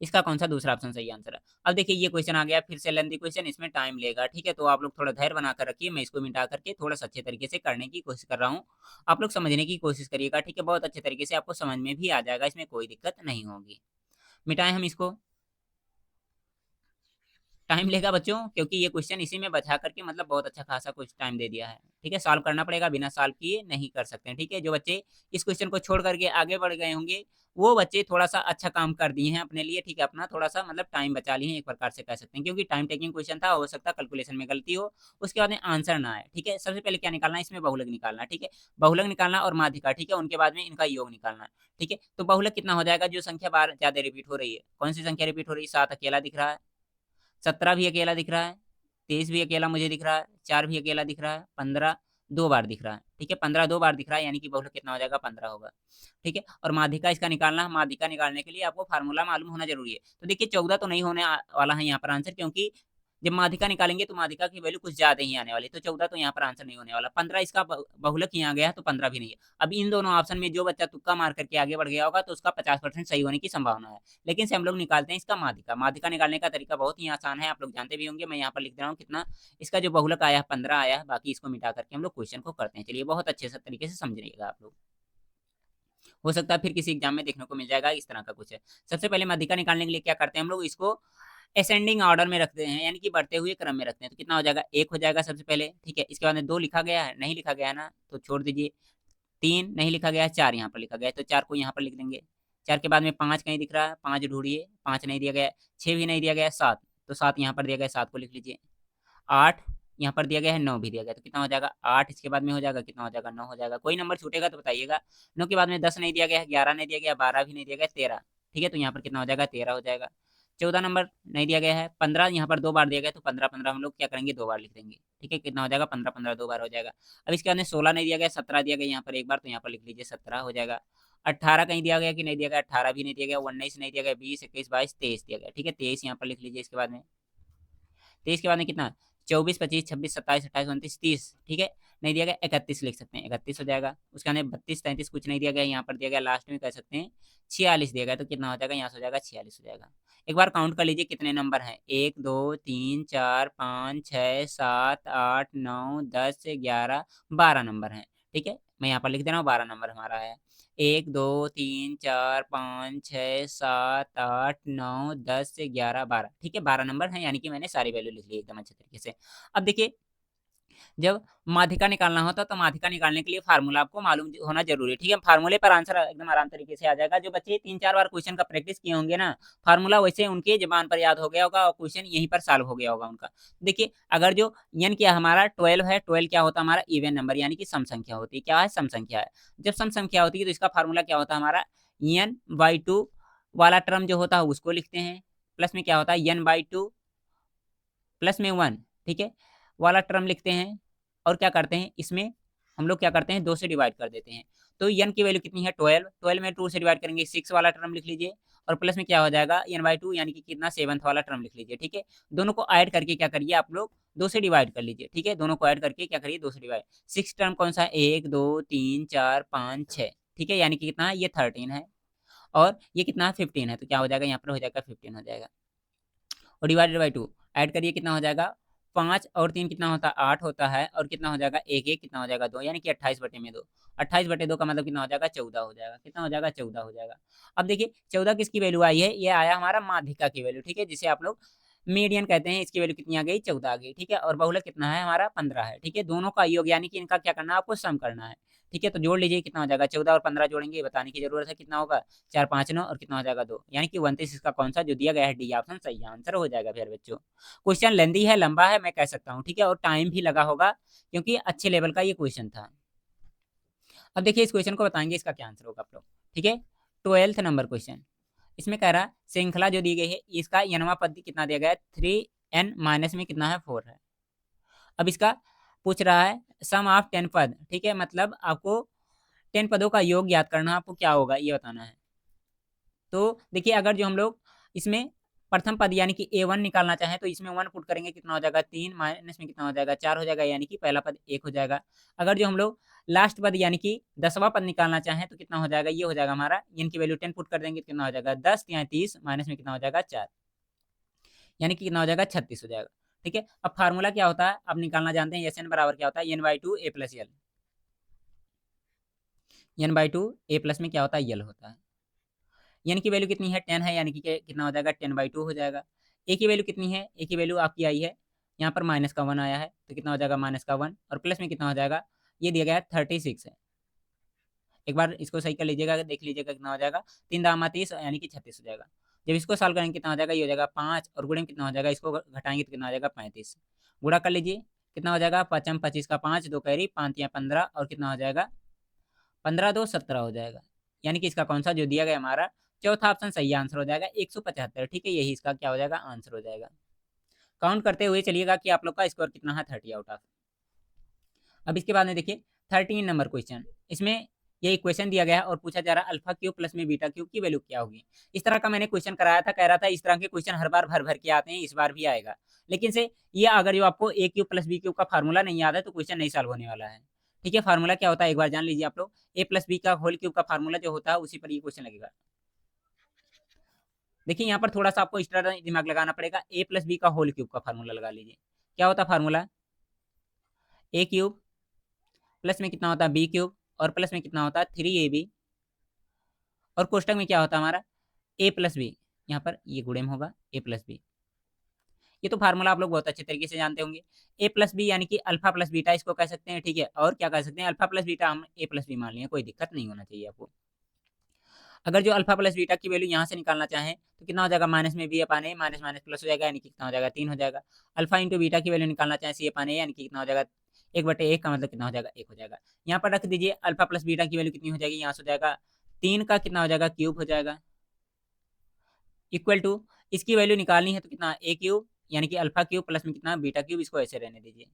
इसका कौन सा दूसरा ऑप्शन सही आंसर है। अब देखिए ये क्वेश्चन आ गया फिर से लेंथी क्वेश्चन, इसमें टाइम लेगा, ठीक है, तो आप लोग थोड़ा धैर्य बनाकर रखिए, मैं इसको मिटा करके थोड़ा सा अच्छे तरीके से करने की कोशिश कर रहा हूँ। आप लोग समझने की कोशिश करिएगा, ठीक है, बहुत अच्छे तरीके से आपको समझ में भी आ जाएगा, इसमें कोई दिक्कत नहीं होगी। मिटाएं हम इसको, टाइम लेगा बच्चों, क्योंकि ये क्वेश्चन इसी में बचा करके मतलब बहुत अच्छा खासा कुछ टाइम दे दिया है, ठीक है, सॉल्व करना पड़ेगा, बिना सॉल्व किए नहीं कर सकते हैं, ठीक है। जो बच्चे इस क्वेश्चन को छोड़ करके आगे बढ़ गए होंगे वो बच्चे थोड़ा सा अच्छा काम कर दिए हैं अपने लिए, ठीक है, अपना थोड़ा सा मतलब टाइम बचा लिए हैं, एक प्रकार से कह सकते हैं, क्योंकि टाइम टेकिंग क्वेश्चन था, हो सकता है कैलकुलेशन में गलती हो, उसके बाद में आंसर ना आए, ठीक है। सबसे पहले क्या निकालना है, इसमें बहुलक निकालना है, ठीक है, बहुलक निकालना और माध्यिका, ठीक है, उनके बाद में इनका योग निकालना है, ठीक है। तो बहुलक कितना हो जाएगा, जो संख्या बार ज्यादा रिपीट हो रही है, कौन सी संख्या रिपीट हो रही है, 7 अकेला दिख रहा है, 17 भी अकेला दिख रहा है, 23 भी अकेला मुझे दिख रहा है, 4 भी अकेला दिख रहा है, 15 2 बार दिख रहा है, ठीक है, 15 2 बार दिख रहा है, यानी कि बहुलक कितना हो जाएगा 15 होगा, ठीक है। और माध्यिका इसका निकालना है, माध्यिका निकालने के लिए आपको फार्मूला मालूम होना जरूरी है। तो देखिए 14 तो नहीं होने वाला है यहाँ पर आंसर, क्योंकि जब माध्यिका निकालेंगे तो माध्यिका की वैल्यू कुछ ज्यादा ही आने वाली, तो 14 तो यहाँ पर आंसर नहीं होने वाला। 15 इसका बहुलक ही आ गया है, तो 15 भी नहीं है। अब इन दोनों ऑप्शन में जो बच्चा तुक्का मार करके आगे बढ़ गया होगा तो उसका 50% सही होने की संभावना है, लेकिन से हम लोग निकालते हैं इसका माध्यिका। माध्यिका निकालने का तरीका बहुत ही आसान है, आप लोग जानते भी होंगे, मैं यहाँ पर लिख रहा हूँ कितना इसका जो बहुलक आया है 15 आया है, बाकी इसको मिटा करके हम लोग क्वेश्चन को करते हैं। चलिए बहुत अच्छे से तरीके से समझिएगा आप लोग, हो सकता है फिर किसी एग्जाम में देखने को मिल जाएगा इस तरह का कुछ है। सबसे पहले माध्यिका निकालने के लिए क्या करते हैं हम लोग, इसको असेंडिंग ऑर्डर में रखते हैं, यानी कि बढ़ते हुए क्रम में रखते हैं, तो कितना हो जाएगा 1 हो जाएगा सबसे पहले, ठीक है। इसके बाद में 2 लिखा गया है, नहीं लिखा गया है ना तो छोड़ दीजिए, 3 नहीं लिखा गया है, 4 यहाँ पर लिखा गया है, तो 4 को यहाँ पर लिख देंगे। 4 के बाद में 5 कहीं दिख रहा है, 5 ढूंढिए, 5 नहीं दिया गया है, 6 भी नहीं दिया गया है, 7 तो 7 यहाँ पर दिया गया है, 7 को लिख लीजिए। 8 यहाँ पर दिया गया है, 9 भी दिया गया है, तो कितना हो जाएगा 8 इसके बाद में हो जाएगा, कितना हो जाएगा 9 हो जाएगा। कोई नंबर छूटेगा तो बताइएगा। 9 के बाद में 10 नहीं दिया गया है, 11 नहीं दिया गया, 12 भी नहीं दिया गया, 13, ठीक है, तो यहाँ पर कितना हो जाएगा 13 हो जाएगा। 14 नंबर नहीं दिया गया है, 15 यहाँ पर 2 बार दिया गया है, तो 15 15 हम लोग क्या करेंगे 2 बार लिख देंगे, ठीक है, कितना हो जाएगा 15 15 2 बार हो जाएगा। अब इसके बाद में 16 नहीं दिया गया, 17 दिया गया यहाँ पर एक बार, तो यहाँ पर लिख लीजिए 17 हो जाएगा। 18 कहीं दिया गया कि नहीं दिया गया, 18 भी नहीं दिया गया, 19 नहीं दिया गया, 20 21 22 23 दिया गया, ठीक है, 23 यहाँ पर लिख लीजिए। इसके बाद में 23 के बाद में कितना 24 25 26 27 28 29 30, ठीक है, नहीं दिया गया 31 लिख सकते हैं, 31 हो जाएगा। उसके बाद 32 33 कुछ नहीं दिया गया, यहाँ पर दिया गया लास्ट में कह सकते हैं 46 दिया गया, तो कितना हो जाएगा यहाँ से हो जाएगा 46 हो जाएगा। एक बार काउंट कर लीजिए कितने नंबर हैं, 1 2 3 4 5 6 7 8 9 10 11 12 नंबर हैं, ठीक है, मैं यहाँ पर लिख दे रहा हूँ 12 नंबर हमारा है। 1 2 3 4 5 6 7 8 9 10 11 12, ठीक है, 12 नंबर हैं, यानी कि मैंने सारी वैल्यू लिख ली एकदम अच्छे तरीके से। अब देखिए जब माध्यिका निकालना होता है तो माध्यिका निकालने के लिए फार्मूला आपको मालूम होना जरूरी है, ठीक है, फार्मूले पर आंसर एकदम आराम तरीके से आ जाएगा। जो बच्चे 3 4 बार क्वेश्चन का प्रैक्टिस किए होंगे ना, फार्मूला वैसे उनके जबान पर याद हो गया होगा और क्वेश्चन यहीं पर सॉल्व हो गया होगा उनका। देखिए अगर जो n क्या हमारा 12 है, 12 क्या होता है हमारा इवन नंबर, यानी कि सम संख्या होती है, क्या है सम संख्या है। जब सम संख्या होती है तो इसका फार्मूला क्या होता है हमारा n/2 वाला टर्म जो होता है उसको लिखते हैं, प्लस में क्या होता है n/2 प्लस में 1, ठीक है, वाला टर्म लिखते हैं। और क्या करते हैं इसमें हम लोग क्या करते हैं 2 से डिवाइड कर देते हैं, तो n की वैल्यू कितनी है 12, 12 में 2 से डिवाइड करेंगे 6 वाला टर्म लिख लीजिए, और प्लस में क्या हो जाएगा n/2 यानी कि कितना 7th वाला टर्म लिख लीजिए, ठीक है। दोनों को ऐड करके क्या करिए आप लोग 2 से डिवाइड कर लीजिए, ठीक है, दोनों को ऐड करके क्या करिए 2 से डिवाइड। 6 टर्म कौन सा है 1 2 3 4 5 6, ठीक है, यानी कि कितना है ये 13 है। और ये कितना है 15 है, तो क्या हो जाएगा यहाँ पर हो जाएगा 15 हो जाएगा। और डिवाइडेड बाई 2 ऐड करिए कितना हो जाएगा 5 और 3 कितना होता है 8 होता है, और कितना हो जाएगा 1 1 कितना हो जाएगा 2, यानी कि 28/2। 28/2 का मतलब कितना हो जाएगा 14 हो जाएगा। कितना हो जाएगा 14 हो जाएगा। अब देखिए 14 किसकी वैल्यू आई है, ये आया हमारा माध्यिका की वैल्यू, ठीक है, जिसे आप लोग मीडियन कहते हैं। इसकी वैल्यू कितनी आ गई 14 आ गई, ठीक है। और बहुलक कितना है हमारा 15 है, ठीक है। दोनों का योग यानी कि इनका क्या करना है आपको सम करना है, ठीक है। तो जोड़ लीजिए कितना हो जाएगा 14 और 15 जोड़ेंगे, ये बताने की जरूरत है कितना होगा 4 5 9 और कितना हो जाएगा 2, यानी कि 29 इसका कौन सा जो दिया गया है डी ऑप्शन सही आंसर हो जाएगा। फिर बच्चों क्वेश्चन लेंदी है, लंबा है, मैं कह सकता हूँ, ठीक है, और टाइम भी लगा होगा क्योंकि अच्छे लेवल का ये क्वेश्चन था। अब देखिए इस क्वेश्चन को बताएंगे इसका क्या आंसर होगा आप लोग, ठीक है। 12th नंबर क्वेश्चन, इसमें कह रहा श्रृंखला जो दी गई है इसका यनवा पद कितना दिया गया है 3n माइनस में कितना है 4 है। अब इसका पूछ रहा है सम ऑफ 10 पद, ठीक है, मतलब आपको 10 पदों का योग याद करना, आपको क्या होगा ये बताना है। तो देखिए अगर जो हम लोग इसमें प्रथम पद यानी कि a1 निकालना चाहें तो इसमें 1 पुट करेंगे, कितना हो जाएगा 3 माइनस में कितना हो जाएगा 4 हो जाएगा, यानी कि पहला पद 1 हो जाएगा। अगर जो हम लोग लास्ट पद यानी कि 10वां पद निकालना चाहें तो कितना हो जाएगा, ये हो जाएगा हमारा इनकी वैल्यू 10 पुट कर देंगे तो कितना हो जाएगा 10 या 30 माइनस में कितना हो जाएगा 4, यानी कि कितना हो जाएगा 36 हो जाएगा, ठीक है। अब फार्मूला क्या होता है अब निकालना जानते हैं, एस एन बराबर क्या होता है n/2 a plus L. n/2 a plus में क्या होता है यल होता है। एन की वैल्यू कितनी है 10 है, यानी कि कितना हो जाएगा 10/2 हो जाएगा। ए की वैल्यू कितनी है, ए की वैल्यू आपकी आई है यहाँ पर माइनस का 1 आया है, तो कितना हो जाएगा माइनस का 1 और प्लस में कितना हो जाएगा, ये दिया गया है 36 है। एक बार इसको सही कर लीजिएगा, देख लीजिएगा कितना हो जाएगा 3 दामा 30 यानी कि 36 हो जाएगा। जब इसको सॉल्व करेंगे कितना हो जाएगा, ये हो जाएगा 5 और गुणे में कितना हो जाएगा, इसको घटाएंगे तो कितना हो जाएगा 35। गुणा कर लीजिए कितना हो जाएगा 5 25 का 5 2 कैरी 5 या 15 और कितना हो जाएगा 15 2 17 हो जाएगा, यानी कि इसका कौन सा जो दिया गया हमारा चौथा ऑप्शन सही आंसर हो जाएगा 175, ठीक है, यही इसका क्या हो जाएगा आंसर हो जाएगा। काउंट करते हुए चलिएगा कि आप लोग का स्कोर कितना है 30 आउट ऑफ। अब इसके बाद में देखिए 13 नंबर क्वेश्चन, इसमें ये क्वेश्चन दिया गया है और पूछा जा रहा है अल्फा क्यूब प्लस में बीटा क्यूब की वैल्यू क्या होगी। इस तरह का मैंने क्वेश्चन कराया था, कह रहा था इस तरह के क्वेश्चन हर बार भर भर के आते हैं, इस बार भी आएगा। लेकिन से ये अगर जो आपको ए क्यूब प्लस बी क्यूब का फार्मूला नहीं याद है तो क्वेश्चन नहीं सॉल्व होने वाला है, ठीक है। फार्मूला क्या होता है एक बार जान लीजिए आप लोग, ए प्लस बी का होल क्यूब का फार्मूला जो होता है उसी पर ये क्वेश्चन लगेगा। देखिए यहाँ पर थोड़ा सा आपको एक्स्ट्रा दिमाग लगाना पड़ेगा, ए प्लस बी का होल क्यूब का फार्मूला लगा लीजिए। क्या होता है फार्मूला, ए क्यूब प्लस में कितना होता है बी क्यूब और प्लस में कितना होता है 3ab और कोष्टक में क्या होता है हमारा ए प्लस बी, यहाँ पर ये गुणे में होगा ए प्लस बी। ये तो फार्मूला आप लोग बहुत अच्छे तरीके से जानते होंगे। ए प्लस बी यानी कि अल्फा प्लस बीटा इसको कह सकते हैं, ठीक है। और क्या कह सकते हैं अल्फा प्लस बीटा हम ए प्लस बी मान लिया, कोई दिक्कत नहीं होना चाहिए आपको। अगर जो अल्फा प्लस बीटा की वैल्यू यहाँ से निकालना चाहें तो कितना हो जाएगा माइनस में बी अपान ए माइनस माइनस प्लस हो जाएगा, यानी कि कितना हो जाएगा 3 हो जाएगा। अल्फा इंटू बीटा की वैल्यू निकालना चाहें सी अपान ए, यानी कि कितना हो जाएगा 1/1 का मतलब कितना हो जाएगा 1 हो जाएगा। यहाँ पर रख दीजिए अल्फा प्लस बीटा की वैल्यू कितनी हो जाएगी, यहाँ से हो जाएगा 3 का कितना हो जाएगा क्यूब हो जाएगा, इक्वल टू इसकी वैल्यू निकालनी है तो कितना ए क्यूब यानी कि अल्फा क्यूब प्लस में कितना बीटा क्यूब, इसको ऐसे रहने दीजिए,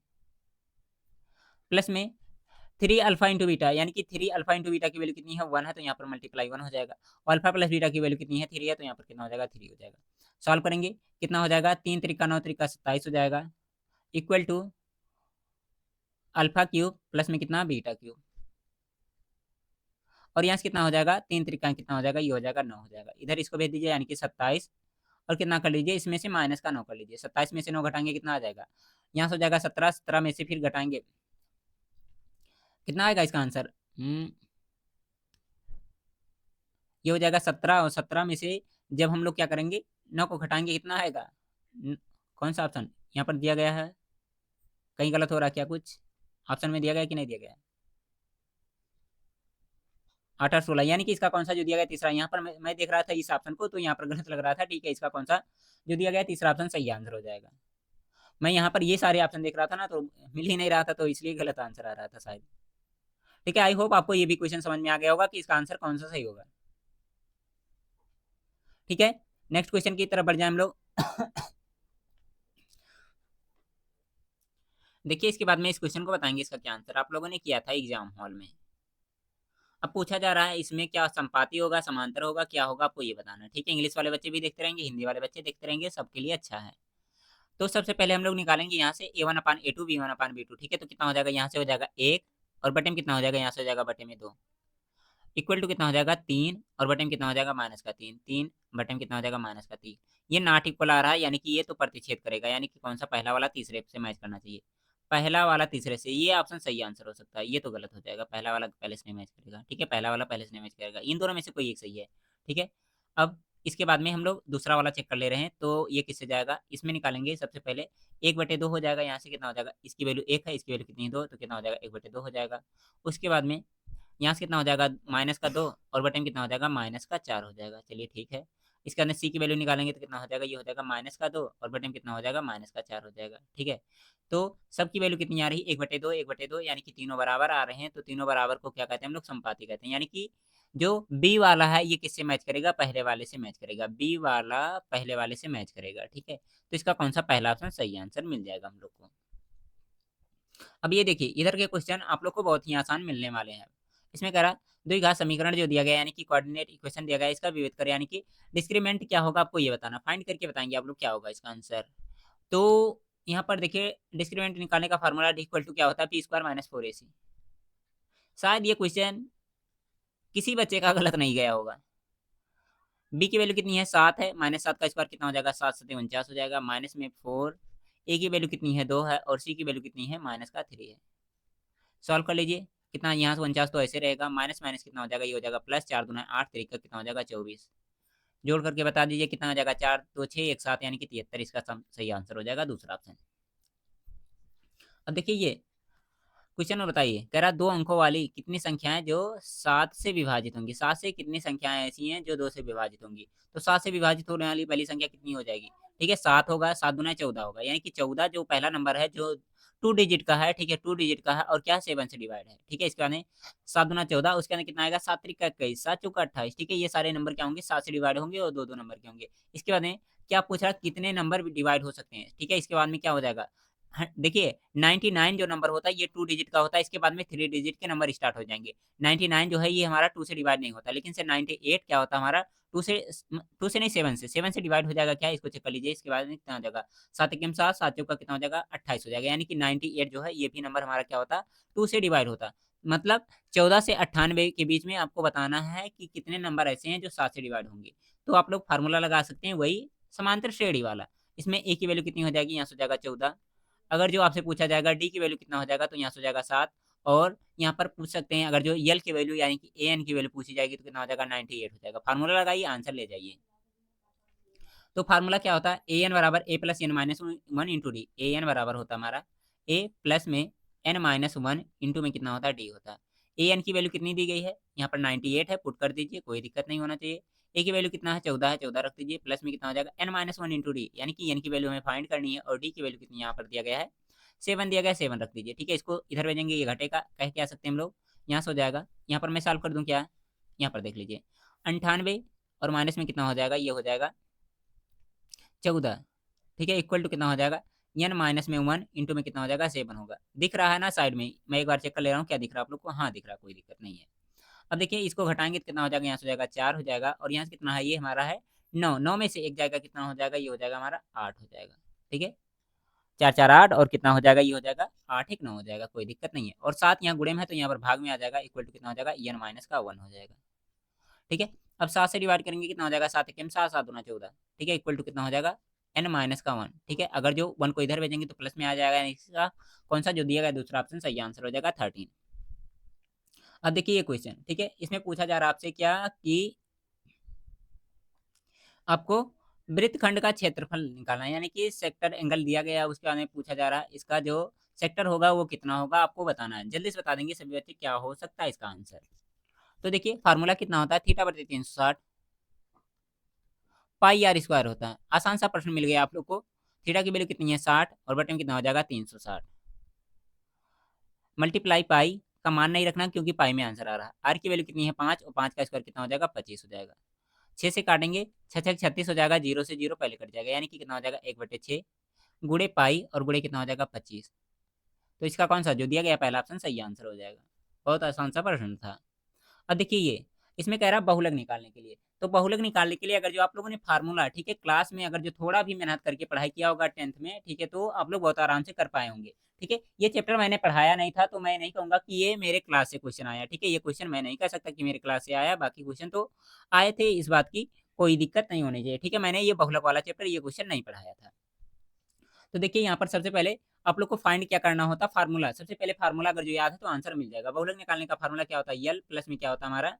प्लस में 3 अल्फा इंटू बीटा यानी कि 3 अल्फा इंटू बीटा की वैल्यू कितनी है 1 है, तो यहाँ पर मल्टीप्लाई 1 हो जाएगा। और अल्फा प्लस बीटा की वैल्यू कितनी है 3 है, तो यहाँ पर कितना हो जाएगा 3 हो जाएगा। सॉल्व करेंगे कितना हो जाएगा 3 त्रिका 9 त्रिका 27 हो जाएगा, equal to alpha cube plus में कितना बीटा क्यूब, और यहाँ से कितना हो जाएगा 3 त्रिका कितना हो जाएगा, ये हो जाएगा 9 हो जाएगा। इधर इसको भेज दीजिए यानी कि 27 और कितना कर लीजिए इसमें से माइनस का 9 कर लीजिए, 27 में से 9 घटाएंगे कितना आ जाएगा, यहाँ से हो जाएगा 17, 17 में से फिर घटाएंगे कितना आएगा इसका आंसर, ये हो जाएगा 17 और 17 में से जब हम लोग क्या करेंगे 9 को घटाएंगे कितना आएगा, कौन सा ऑप्शन यहाँ पर दिया गया है, कहीं गलत हो रहा है क्या, कुछ ऑप्शन में दिया गया कि नहीं दिया गया, 8 और 16, यानी कि इसका कौन सा जो दिया गया तीसरा, यहाँ पर मैं देख रहा था इस ऑप्शन को तो यहाँ पर गलत लग रहा था, ठीक है। इसका कौन सा जो दिया गया तीसरा ऑप्शन सही आंसर हो जाएगा। मैं यहाँ पर ये सारे ऑप्शन देख रहा था ना तो मिल ही नहीं रहा था, तो इसलिए गलत आंसर आ रहा था शायद, ठीक है। आई होप आपको ये भी क्वेश्चन समझ में आ गया होगा कि इसका आंसर कौन सा सही होगा, ठीक है। नेक्स्ट क्वेश्चन की तरफ बढ़ जाए हम लोग। देखिए इसके बाद में इस क्वेश्चन को बताएंगे इसका क्या आंसर आप लोगों ने किया था एग्जाम हॉल में। अब पूछा जा रहा है इसमें क्या संपाती होगा समांतर होगा क्या होगा, आपको ये बताना है, ठीक है। इंग्लिश वाले बच्चे भी देखते रहेंगे, हिंदी वाले बच्चे देखते रहेंगे, सबके लिए अच्छा है। तो सबसे पहले हम लोग निकालेंगे यहाँ से a1/a2 b1/b2, ठीक है। तो कितना हो जाएगा यहाँ से हो जाएगा 1 और बटे में कितना हो जाएगा यहाँ से हो जाएगा बटे में 2, इक्वल टू कितना हो जाएगा 3 और बटे में कितना हो जाएगा माइनस का 3, 3 बटे में कितना हो जाएगा माइनस का 3। ये नॉट इक्वल आ रहा है, यानी कि ये तो प्रतिच्छेद करेगा, यानी कि कौन सा पहला वाला तीसरे से मैच करना चाहिए। पहला वाला तीसरे से, ये ऑप्शन सही आंसर हो सकता है, ये तो गलत हो जाएगा, पहला वाला पहले से नहीं मैच करेगा। ठीक है, पहला वाला पहले से नहीं मैच करेगा, इन दोनों में से कोई एक सही है। ठीक है, अब इसके बाद में हम लोग दूसरा वाला चेक कर ले रहे हैं, तो ये किससे जाएगा, इसमें निकालेंगे सबसे पहले। 1/2 हो जाएगा, यहाँ से कितना हो जाएगा, इसकी वैल्यू 1 है, इसकी वैल्यू कितनी है 2, तो कितना हो जाएगा 1/2 हो जाएगा। उसके बाद में यहाँ से कितना हो जाएगा माइनस का 2 और बटे में कितना हो जाएगा माइनस का 4 हो जाएगा। चलिए ठीक है, इसके अंदर सी की वैल्यू निकालेंगे तो कितना हो जाएगा, ये हो जाएगा माइनस का 2 और बटे में कितना हो जाएगा माइनस का 4 हो जाएगा। ठीक है, तो सबकी वैल्यू कितनी आ रही है 1/2 1/2, यानी कि तीनों बराबर आ रहे हैं, तो तीनों बराबर को क्या कहते हैं हम लोग, समपाती कहते हैं। यानी कि जो बी वाला है ये किससे मैच करेगा, पहले वाले से मैच करेगा, बी वाला पहले वाले से मैच करेगा। ठीक है, तो इसका कौन सा पहला ऑप्शन सही आंसर मिल जाएगा हम लोग को। अब ये देखिए, इधर के क्वेश्चन आप लोग को बहुत ही आसान मिलने वाले हैं। इसमें कह रहा द्विघात समीकरण जो दिया गया, यानी कि कोऑर्डिनेट इक्वेशन दिया गया, इसका विवेक करें, यानी कि डिस्क्रीमेंट क्या होगा आपको ये बताना, फाइंड करके बताएंगे आप लोग क्या होगा इसका आंसर। तो यहाँ पर देखिए, डिस्क्रीमेंट निकालने का फार्मूला डी इक्वल टू क्या होता है, पी स्क्वायर माइनस 4ac। शायद ये क्वेश्चन किसी बच्चे का गलत नहीं गया होगा। बी की वैल्यू कितनी है 7 है, माइनस 7 का स्क्वायर कितना हो जाएगा 7 7 49 हो जाएगा, माइनस में 4। ए की वैल्यू कितनी है 2 है, और सी की वैल्यू कितनी है माइनस का 3 है। सॉल्व कर लीजिए, कितना यहाँ से 49 तो ऐसे रहेगा, माइनस माइनस कितना हो जाएगा, ये हो जाएगा प्लस, 4 दूना 8 3 का कितना हो जाएगा 24। जोड़ करके बता दीजिए कितना हो जाएगा, 4 2 6 1 7, यानी कि 73। इसका सही आंसर हो जाएगा दूसरा ऑप्शन। अब देखिए ये क्वेश्चन में बताइए, कह रहा 2 अंकों वाली कितनी संख्याएं जो 7 से विभाजित होंगी, 7 से कितनी संख्याएं ऐसी हैं जो 2 से विभाजित होंगी। तो 7 से विभाजित होने वाली पहली संख्या कितनी हो जाएगी, ठीक है 7 होगा, 7 दूना 14 होगा, यानी कि 14 जो पहला नंबर है जो 2 डिजिट का है। ठीक है, 2 डिजिट का है और क्या 7 से डिवाइड है। ठीक है, इसके बाद 7 दूना 14, उसके अंदर कितना आएगा 7 त्रिक 21, 7 चौका 28। ठीक है, ये सारे नंबर क्या होंगे 7 से डिवाइड होंगे और 2 2 नंबर के होंगे। इसके बाद क्या पूछ रहा कितने नंबर डिवाइड हो सकते हैं। ठीक है, इसके बाद में क्या हो जाएगा, देखिए 99 जो नंबर होता है ये 2 डिजिट का होता है, इसके बाद में 3 डिजिट के नंबर स्टार्ट हो जाएंगे। 99 जो है ये हमारा 2 से डिवाइड नहीं होता, लेकिन से 98 क्या होता है हमारा 2 से नहीं 7 से डिवाइड हो जाएगा। क्या, इसको चेक कर लीजिए, इसके बाद में कितना हो जाएगा 7 एकम 7, 7 चौका कितना हो जाएगा 28 हो जाएगा, यानी कि 98 जो है ये भी नंबर हमारा क्या होता 2 से डिवाइड होता। मतलब 14 से 98 के बीच में आपको बताना है कि कितने नंबर ऐसे हैं जो 7 से डिवाइड होंगे। तो आप लोग फार्मूला लगा सकते हैं वही समांतर श्रेणी वाला। इसमें ए की वैल्यू कितनी हो जाएगी, यहाँ से हो जाएगा 14। अगर जो आपसे पूछा जाएगा डी की वैल्यू कितना हो जाएगा, तो यहाँ से हो जाएगा 7। और यहाँ पर पूछ सकते हैं अगर जो यल की वैल्यू यानी कि ए एन की वैल्यू पूछी जाएगी तो कितना हो जाएगा 98 हो जाएगा। फार्मूला लगाइए, आंसर ले जाइए। तो फार्मूला क्या होता है, ए एन बराबर A plus N minus 1 into D. A N बराबर होता है हमारा ए प्लस में एन माइनस 1 इंटू में कितना होता है डी होता है। ए एन की वैल्यू कितनी दी गई है, यहाँ पर 98 है, पुट कर दीजिए, कोई दिक्कत नहीं होना चाहिए। ए की वैल्यू कितना है 14 है, 14 रख दीजिए, प्लस में कितना हो जाएगा एन माइनस 1 इंटू डी, यानी कि एन की वैल्यू हमें फाइंड करनी है और डी की वैल्यू कितनी यहाँ पर दिया गया है 7 दिया गया है, 7 रख दीजिए। ठीक है, इसको इधर भेजेंगे ये घटेगा, कह के आ सकते हैं हम लोग, यहाँ से हो जाएगा। यहाँ पर मैं सॉल्व कर दूँ क्या, यहाँ पर देख लीजिए 98 और माइनस में कितना हो जाएगा, ये हो जाएगा 14। ठीक है, इक्वल टू कितना हो जाएगा एन माइनस में 1 इंटू में कितना हो जाएगा 7 होगा। दिख रहा है ना साइड में, मैं एक बार चेक कर ले रहा हूँ क्या दिख रहा है आप लोग को, हाँ दिख रहा है, कोई दिक्कत नहीं है। अब देखिए इसको घटाएंगे तो कितना हो जाएगा, यहाँ से हो जाएगा 4 हो जाएगा, और यहाँ से कितना है ये हमारा है 9, 9 में से एक जाएगा कितना हो जाएगा, ये हो जाएगा हमारा 8 हो जाएगा। ठीक है, 4 4 8 और कितना हो जाएगा, ये हो जाएगा 8 1 9 हो जाएगा, कोई दिक्कत नहीं है। और 7 यहाँ गुणे में है तो यहाँ पर भाग में आ जाएगा, इक्वल टू कितना हो जाएगा एन माइनस का 1 हो जाएगा। ठीक है, अब 7 से डिवाइड करेंगे कितना हो जाएगा 7 एकम 7, 7 दूना 14। ठीक है, इक्वल टू कितना हो जाएगा एन माइनस का 1। ठीक है, अगर जो 1 को इधर भेजेंगे तो प्लस में आ जाएगा, यानी इसका कौन सा जो दिया गया दूसरा ऑप्शन सही आंसर हो जाएगा 13। अब देखिए ये क्वेश्चन, ठीक है, इसमें पूछा जा रहा है आपसे क्या कि आपको वृत्तखंड का क्षेत्रफल निकालना है, यानी कि सेक्टर एंगल दिया गया है, उसके बारे में पूछा जा रहा है, इसका जो सेक्टर होगा वो कितना होगा आपको बताना है। जल्दी से बता देंगे सभी बच्चे क्या हो सकता है इसका आंसर। तो देखिए फार्मूला कितना होता है, थीटा बटे 360 पाई आर स्क्वायर होता है। आसान सा प्रश्न मिल गया आप लोग को। थीटा की वैल्यू कितनी है 60 और बटे में कितना हो जाएगा 360, मल्टीप्लाई पाई का मान नहीं रखना क्योंकि पाई में आंसर आ रहा है। आर की वैल्यू कितनी है 5 और 5 का स्क्वायर कितना हो जाएगा 25 हो जाएगा। 6 से काटेंगे 6 6 36 हो जाएगा, 0 से 0 पहले कट जाएगा, यानी कि कितना हो जाएगा 1/6 गुणे पाई और गुणे कितना हो जाएगा 25। तो इसका कौन सा जो दिया गया पहला ऑप्शन सही आंसर हो जाएगा। बहुत आसान सा प्रश्न था। अब देखिए ये इसमें कह रहा है बहुलक निकालने के लिए, तो बहुलक निकालने के लिए अगर जो आप लोगों ने फार्मूला, ठीक है, क्लास में अगर जो थोड़ा भी मेहनत करके पढ़ाई किया होगा 10th में, ठीक है, तो आप लोग बहुत आराम से कर पाए होंगे। ठीक है, ये चैप्टर मैंने पढ़ाया नहीं था, तो मैं नहीं कहूँगा कि ये मेरे क्लास से क्वेश्चन आया। ठीक है, ये क्वेश्चन मैं नहीं कह सकता कि मेरे क्लास से आया, बाकी क्वेश्चन तो आए थे, इस बात की कोई दिक्कत नहीं होनी चाहिए। ठीक है, मैंने ये बहुलक वाला चैप्टर, ये क्वेश्चन नहीं पढ़ाया था। तो देखिए यहाँ पर सबसे पहले आप लोग को फाइंड क्या करना होता है, फार्मूला। सबसे पहले फार्मूला अगर जो याद है तो आंसर मिल जाएगा। बहुलक निकालने का फार्मूला क्या होता है, यल प्लस में क्या होता है हमारा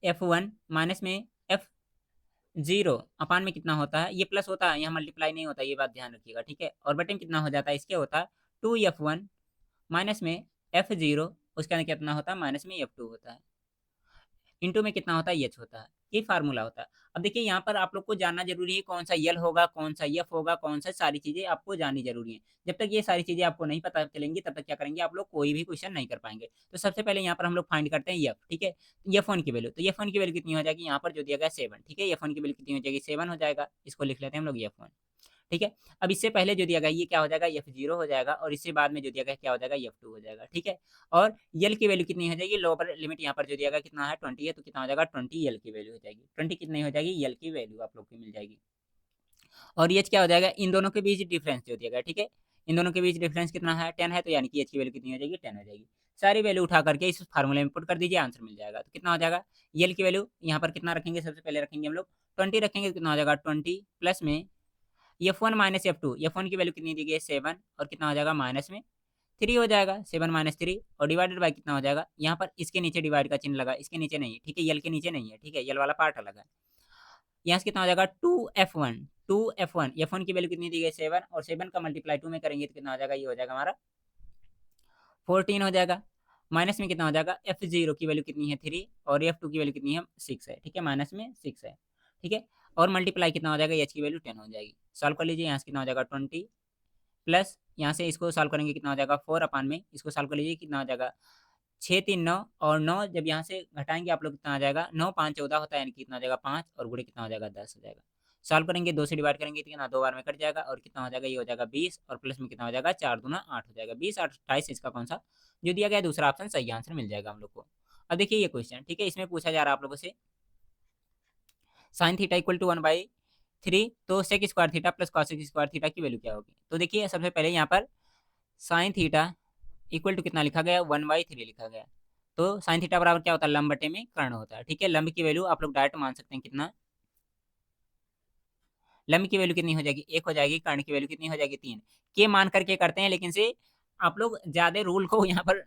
F1 माइनस में F0 अपान में कितना होता है, ये प्लस होता है, यहाँ मल्टीप्लाई नहीं होता, ये बात ध्यान रखिएगा। ठीक है, और बटे में कितना हो जाता है, इसके होता है 2F1 माइनस में F0, उसके अंदर कितना होता है, माइनस में F2 होता है, इंटू में कितना होता है, एच होता है। ये फार्मूला होता है। अब देखिए यहाँ पर आप लोग को जानना जरूरी है कौन सा यल होगा, कौन सा एफ होगा, कौन सा, सारी चीजें आपको जाननी जरूरी है। जब तक ये सारी चीजें आपको नहीं पता चलेंगी तब तक क्या करेंगे आप लोग, कोई भी क्वेश्चन नहीं कर पाएंगे। तो सबसे पहले यहाँ पर हम लोग फाइंड करते हैं एफ। ठीक है, एफ वन की वैल्यू, तो एफ वन की वैल्यू कितनी हो जाएगी, यहाँ पर जो दिया गया 7। ठीक है, एफ वन की वैल्यू कितनी हो जाएगी, 7 हो जाएगा, इसको लिख लेते हैं हम लोग एफ वन। ठीक है, अब इससे पहले जो दिया गया ये क्या हो जाएगा, F0 हो जाएगा, और इससे बाद में जो दिया गया क्या हो जाएगा, F2 हो जाएगा। ठीक है, और यल की वैल्यू कितनी हो जाएगी, लोअर लिमिट यहाँ पर जो दिया गया कितना है 20 है, तो कितना हो जाएगा 20 यल की वैल्यू हो जाएगी। 20 कितनी हो जाएगी, यल की वैल्यू आप लोग को मिल जाएगी। और एच क्या हो जाएगा, इन दोनों के बीच डिफरेंस जो दिया गया। ठीक है, इन दोनों के बीच डिफरेंस कितना है, 10 है, तो यानी कि एच की वैल्यू कितनी हो जाएगी, 10 हो जाएगी। सारी वैल्यू उठा करके इस फार्मूले में पुट कर दीजिए, आंसर मिल जाएगा। तो कितना हो जाएगा, यल की वैल्यू यहाँ पर कितना रखेंगे, सबसे पहले रखेंगे हम लोग 20 रखेंगे, तो कितना हो जाएगा 20 प्लस में F1 माइनस F2, F1 की वैल्यू कितनी दी गई है 7, और कितना हो जाएगा माइनस में 3 हो जाएगा, 7 माइनस 3, और डिवाइडेड बाय कितना हो जाएगा, यहाँ पर इसके नीचे डिवाइड का चिन्ह लगा, इसके नीचे नहीं है। ठीक है, यल के नीचे नहीं है। ठीक है, यल वाला पार्ट अलग है। यहाँ से कितना हो जाएगा 2F1, 2F1, F1 की वैल्यू कितनी दी गई 7, और 7 का मल्टीप्लाई 2 में करेंगे तो कितना हो जाएगा, ये हो जाएगा हमारा 14 हो जाएगा। माइनस में कितना हो जाएगा, F0 की वैल्यू कितनी है 3, और F2 की वैल्यू कितनी है 6 है। ठीक है, माइनस में 6 है। ठीक है, और मल्टीप्लाई कितना हो जाएगा, एच की वैल्यू 10 हो जाएगी। सॉल्व कर लीजिए, यहाँ से कितना हो जाएगा 20 प्लस, यहाँ से इसको सॉल्व करेंगे कितना हो जाएगा 4 अपान में, इसको सॉल्व कर लीजिए कितना हो जाएगा 6 3 9, और 9 जब यहाँ से घटाएंगे आप लोग कितना आ जाएगा, 9 5 14 होता है, यानी कितना हो जाएगा 5, और गुणे कितना हो जाएगा 10 हो जाएगा। सॉल्व करेंगे 2 से डिवाइड करेंगे तो कितना 2 बार में कट जाएगा, और कितना हो जाएगा, ये हो जाएगा 20, और प्लस में कितना हो जाएगा 4 दूना 8 हो जाएगा, 20 8 28, इसका कौन सा जो दिया गया है दूसरा ऑप्शन सही आंसर मिल जाएगा हम लोग को। अब देखिए ये क्वेश्चन, ठीक है, इसमें पूछा जा रहा है आप लोगों से साइन थीटा इक्वल टू 1/3, तो sec square theta plus cosec square theta की वैल्यू क्या होगी। तो देखिए सबसे पहले यहाँ पर साइन थीटा इक्वल टू कितना लिखा गया, 1/3 लिखा गया। तो साइन थीटा बराबर क्या होता है, लंब बटे में कर्ण होता है। ठीक है, लंब की वैल्यू आप लोग डायरेक्ट मान सकते हैं, कितना लंब की वैल्यू कितनी हो जाएगी, 1 हो जाएगी, कर्ण की वैल्यू कितनी हो जाएगी 3। के मान करके करते हैं, लेकिन से आप लोग ज्यादा रूल को यहाँ पर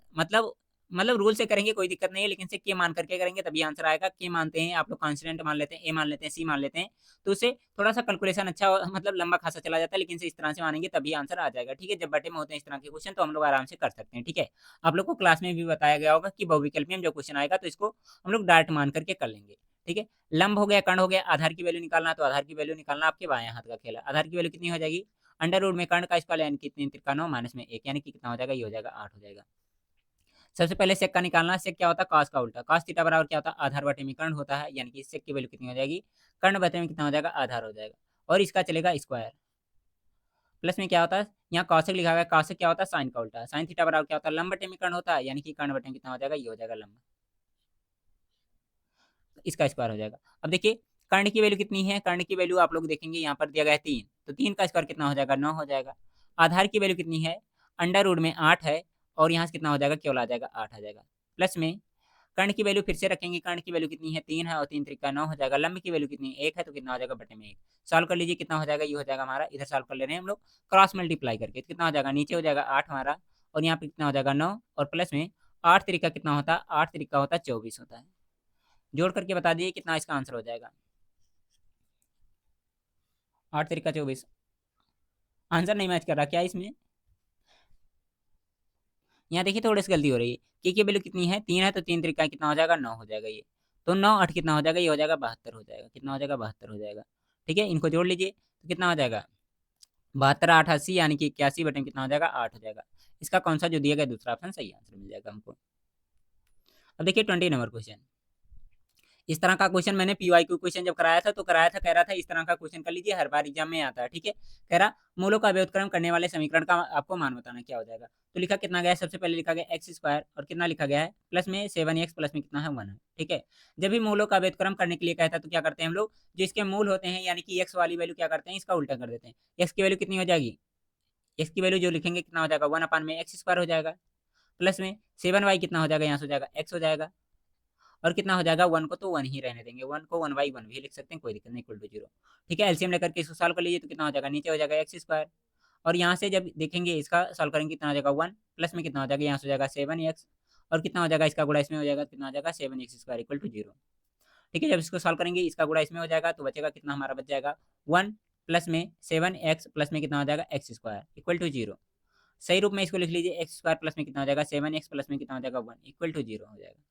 मतलब रूल से करेंगे कोई दिक्कत नहीं है, लेकिन से के मान करके करेंगे तभी आंसर आएगा। के मानते हैं आप लोग, कॉन्स्टेंट मान लेते हैं, ए मान लेते हैं, सी मान लेते हैं, तो उससे थोड़ा सा कैलकुलेशन अच्छा मतलब लंबा खासा चला जाता है, लेकिन से इस तरह से मानेंगे तभी आंसर आ जाएगा। ठीक है, जब बटे में होते हैं इस तरह के क्वेश्चन तो हम लोग आराम से कर सकते हैं। ठीक है, आप लोग को क्लास में भी बताया गया होगा कि बहुविकल्पी में जो क्वेश्चन आएगा तो इसको हम लोग डायरेक्ट मान करके कर लेंगे। ठीक है, लंब हो गया, कर्ण हो गया, आधार की वैल्यू निकालना, तो आधार की वैल्यू निकालना आपके बाएं हाथ का खेल है। आधार की वैल्यू कितनी हो जाएगी, अंडर रूट में कर्ण का स्क्वायर यानी कि 3 त्रिका 9 माइनस में 1, यानी कि कितना हो जाएगा, ये हो जाएगा 8 हो जाएगा। सबसे पहले सेक का निकालना, सेक क्या होता है, कॉस का उल्टा, कॉस थीटा बराबर क्या होता है, आधार बटे में कर्ण होता है, यानी कि सेक की वैल्यू कितनी हो जाएगी, कर्ण बटे में कितना हो जाएगा, आधार हो जाएगा, और इसका चलेगा स्क्वायर। प्लस में क्या होता है, यहाँ कॉसेक लिखा हुआ है, कॉसेक क्या होता है, साइन का उल्टा, साइन थीटा बराबर क्या होता है, लंब बटे में कर्ण होता है, यानी कि कर्ण बटे में कितना हो जाएगा, ये हो जाएगा लंब, इसका स्क्वायर हो जाएगा। अब देखिए कर्ण की वैल्यू कितनी है, कर्ण की वैल्यू आप लोग देखेंगे यहाँ पर दिया गया है 3, तो 3 का स्क्वायर कितना हो जाएगा, 9 हो जाएगा। आधार की वैल्यू कितनी है, अंडर रूट में 8 है, और यहाँ से कितना हो जाएगा, केवल आ जाएगा 8 आ जाएगा। प्लस में कर्ण की वैल्यू फिर से रखेंगे, कर्ण की वैल्यू कितनी है 3 है, और 3 त्रिका 9 हो जाएगा। लंब की वैल्यू कितनी है 1 है, तो कितना हो जाएगा बटे में 1। सॉल्व कर लीजिए कितना हो जाएगा, ये हो जाएगा हमारा, इधर सॉल्व कर ले रहे हैं हम लोग क्रॉस मल्टीप्लाई करके, तो कितना हो जाएगा, नीचे हो जाएगा 8 हमारा, और यहाँ पे कितना हो जाएगा 9, और प्लस में 8 तरीका कितना होता है, 8 तरीका होता है 24 होता है। जोड़ करके बता दिए कितना इसका आंसर हो जाएगा, 8 तरीका 24। आंसर नहीं मैच कर रहा क्या इसमें, यहाँ देखिए थोड़ी सी गलती हो रही है। के की वैल्यू कितनी है 3 है, तो 3 तरीका कितना हो जाएगा 9 हो जाएगा ये, तो 9 8 कितना हो जाएगा, ये हो जाएगा 72 हो जाएगा, कितना हो जाएगा 72 हो जाएगा। ठीक है, इनको जोड़ लीजिए तो कितना हो जाएगा 72 8 80, यानी कि 81 बटे में कितना हो जाएगा 8 हो जाएगा। इसका कौन सा जो दिया गया दूसरा ऑप्शन सही आंसर मिल जाएगा हमको। अब देखिए 20 नंबर क्वेश्चन, इस तरह का क्वेश्चन मैंने पीवाईक्यू क्वेश्चन जब कराया था तो कराया था, कह रहा था इस तरह का क्वेश्चन कर लीजिए, हर बार एग्जाम में आता है। ठीक है, कह रहा मूलों का व्युत्क्रम करने वाले समीकरण का आपको मान बताना क्या हो जाएगा। तो लिखा कितना गया है, सबसे पहले लिखा गया एक्स स्क्वायर और कितना लिखा गया है प्लस में 7x प्लस में कितना है 1 है। ठीक है, जब भी मूलों का व्युत्क्रम करने के लिए कहता है तो क्या करते हैं हम लोग, जो इसके मूल होते हैं यानी कि एक्स वाली वैल्यू क्या करते हैं, इसका उल्टा कर देते हैं। एक्स की वैल्यू कितनी हो जाएगी, एक्स की वैल्यू जो लिखेंगे कितना हो जाएगा 1/x² हो जाएगा, प्लस में 7y कितना हो जाएगा, यहाँ से हो जाएगा x हो जाएगा, और कितना हो जाएगा 1 को तो 1 ही रहने देंगे, 1 को 1/1 भी लिख सकते हैं, कोई दिक्कत नहीं, इक्वल टू 0। ठीक है, एलसीएम लेकर के इसको सॉल्व कर लीजिए तो कितना हो जाएगा, नीचे हो जाएगा x², और यहाँ से जब देखेंगे इसका सॉल्व करेंगे कितना हो जाएगा 1, प्लस में कितना हो जाएगा, यहाँ से हो जाएगा 7x, और कितना हो जाएगा इसका गुणा इसमें हो जाएगा, कितना हो जाएगा 7x² इक्वल टू 0। ठीक है, जब इसको सॉल्व करेंगे इसका गुणा इसमें हो जाएगा तो बचेगा कितना, हमारा बच जाएगा 1 प्लस में 7x प्लस में कितना हो जाएगा x² इक्वल टू 0। सही रूप में इसको लिख लीजिए, x² प्लस में कितना हो जाएगा 7x प्लस में कितना हो जाएगा 1 इक्वल टू 0 हो जाएगा।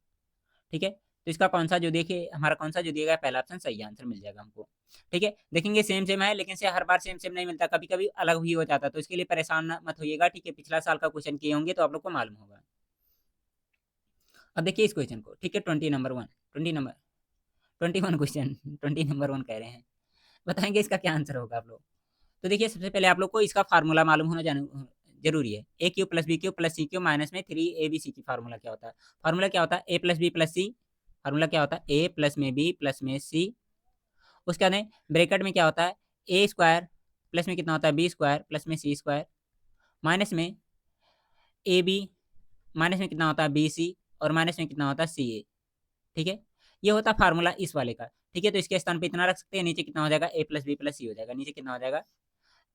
ठीक है, तो इसका कौन सा जो देखिए हमारा कौन सा जो दिया गया पहला ऑप्शन सही आंसर मिल जाएगा हमको। ठीक है, देखेंगे सेम सेम है लेकिन से हर बार सेम सेम नहीं मिलता, कभी कभी अलग भी हो जाता, तो इसके लिए परेशान मत होइएगा। ठीक है, पिछला साल का क्वेश्चन किए होंगे तो आप लोग को मालूम होगा। अब देखिए इस क्वेश्चन को। ठीक है, 21 क्वेश्चन 20 नंबर 1 कह रहे हैं, बताएंगे इसका क्या आंसर होगा आप लोग। तो देखिए सबसे पहले आप लोग को इसका फार्मूला मालूम होना जरूरी है। A cube plus B cube plus C cube minus में 3abc की फार्मूला क्या होता है, फार्मूला क्या होता है ए प्लस बी प्लस सी, फार्मूला क्या होता है ए प्लस में बी प्लस में सी, उसके बाद ब्रैकेट में क्या होता है ए स्क्वायर प्लस में कितना होता है बी स्क्वायर प्लस में सी स्क्वायर, माइनस में ए बी, माइनस में कितना होता है बी सी, और माइनस में कितना होता है सी ए। ठीक है, ये होता है फार्मूला इस वाले का। ठीक है, तो इसके स्थान पे इतना रख सकते हैं, नीचे कितना हो जाएगा ए प्लस बी प्लस सी हो जाएगा, नीचे कितना हो जाएगा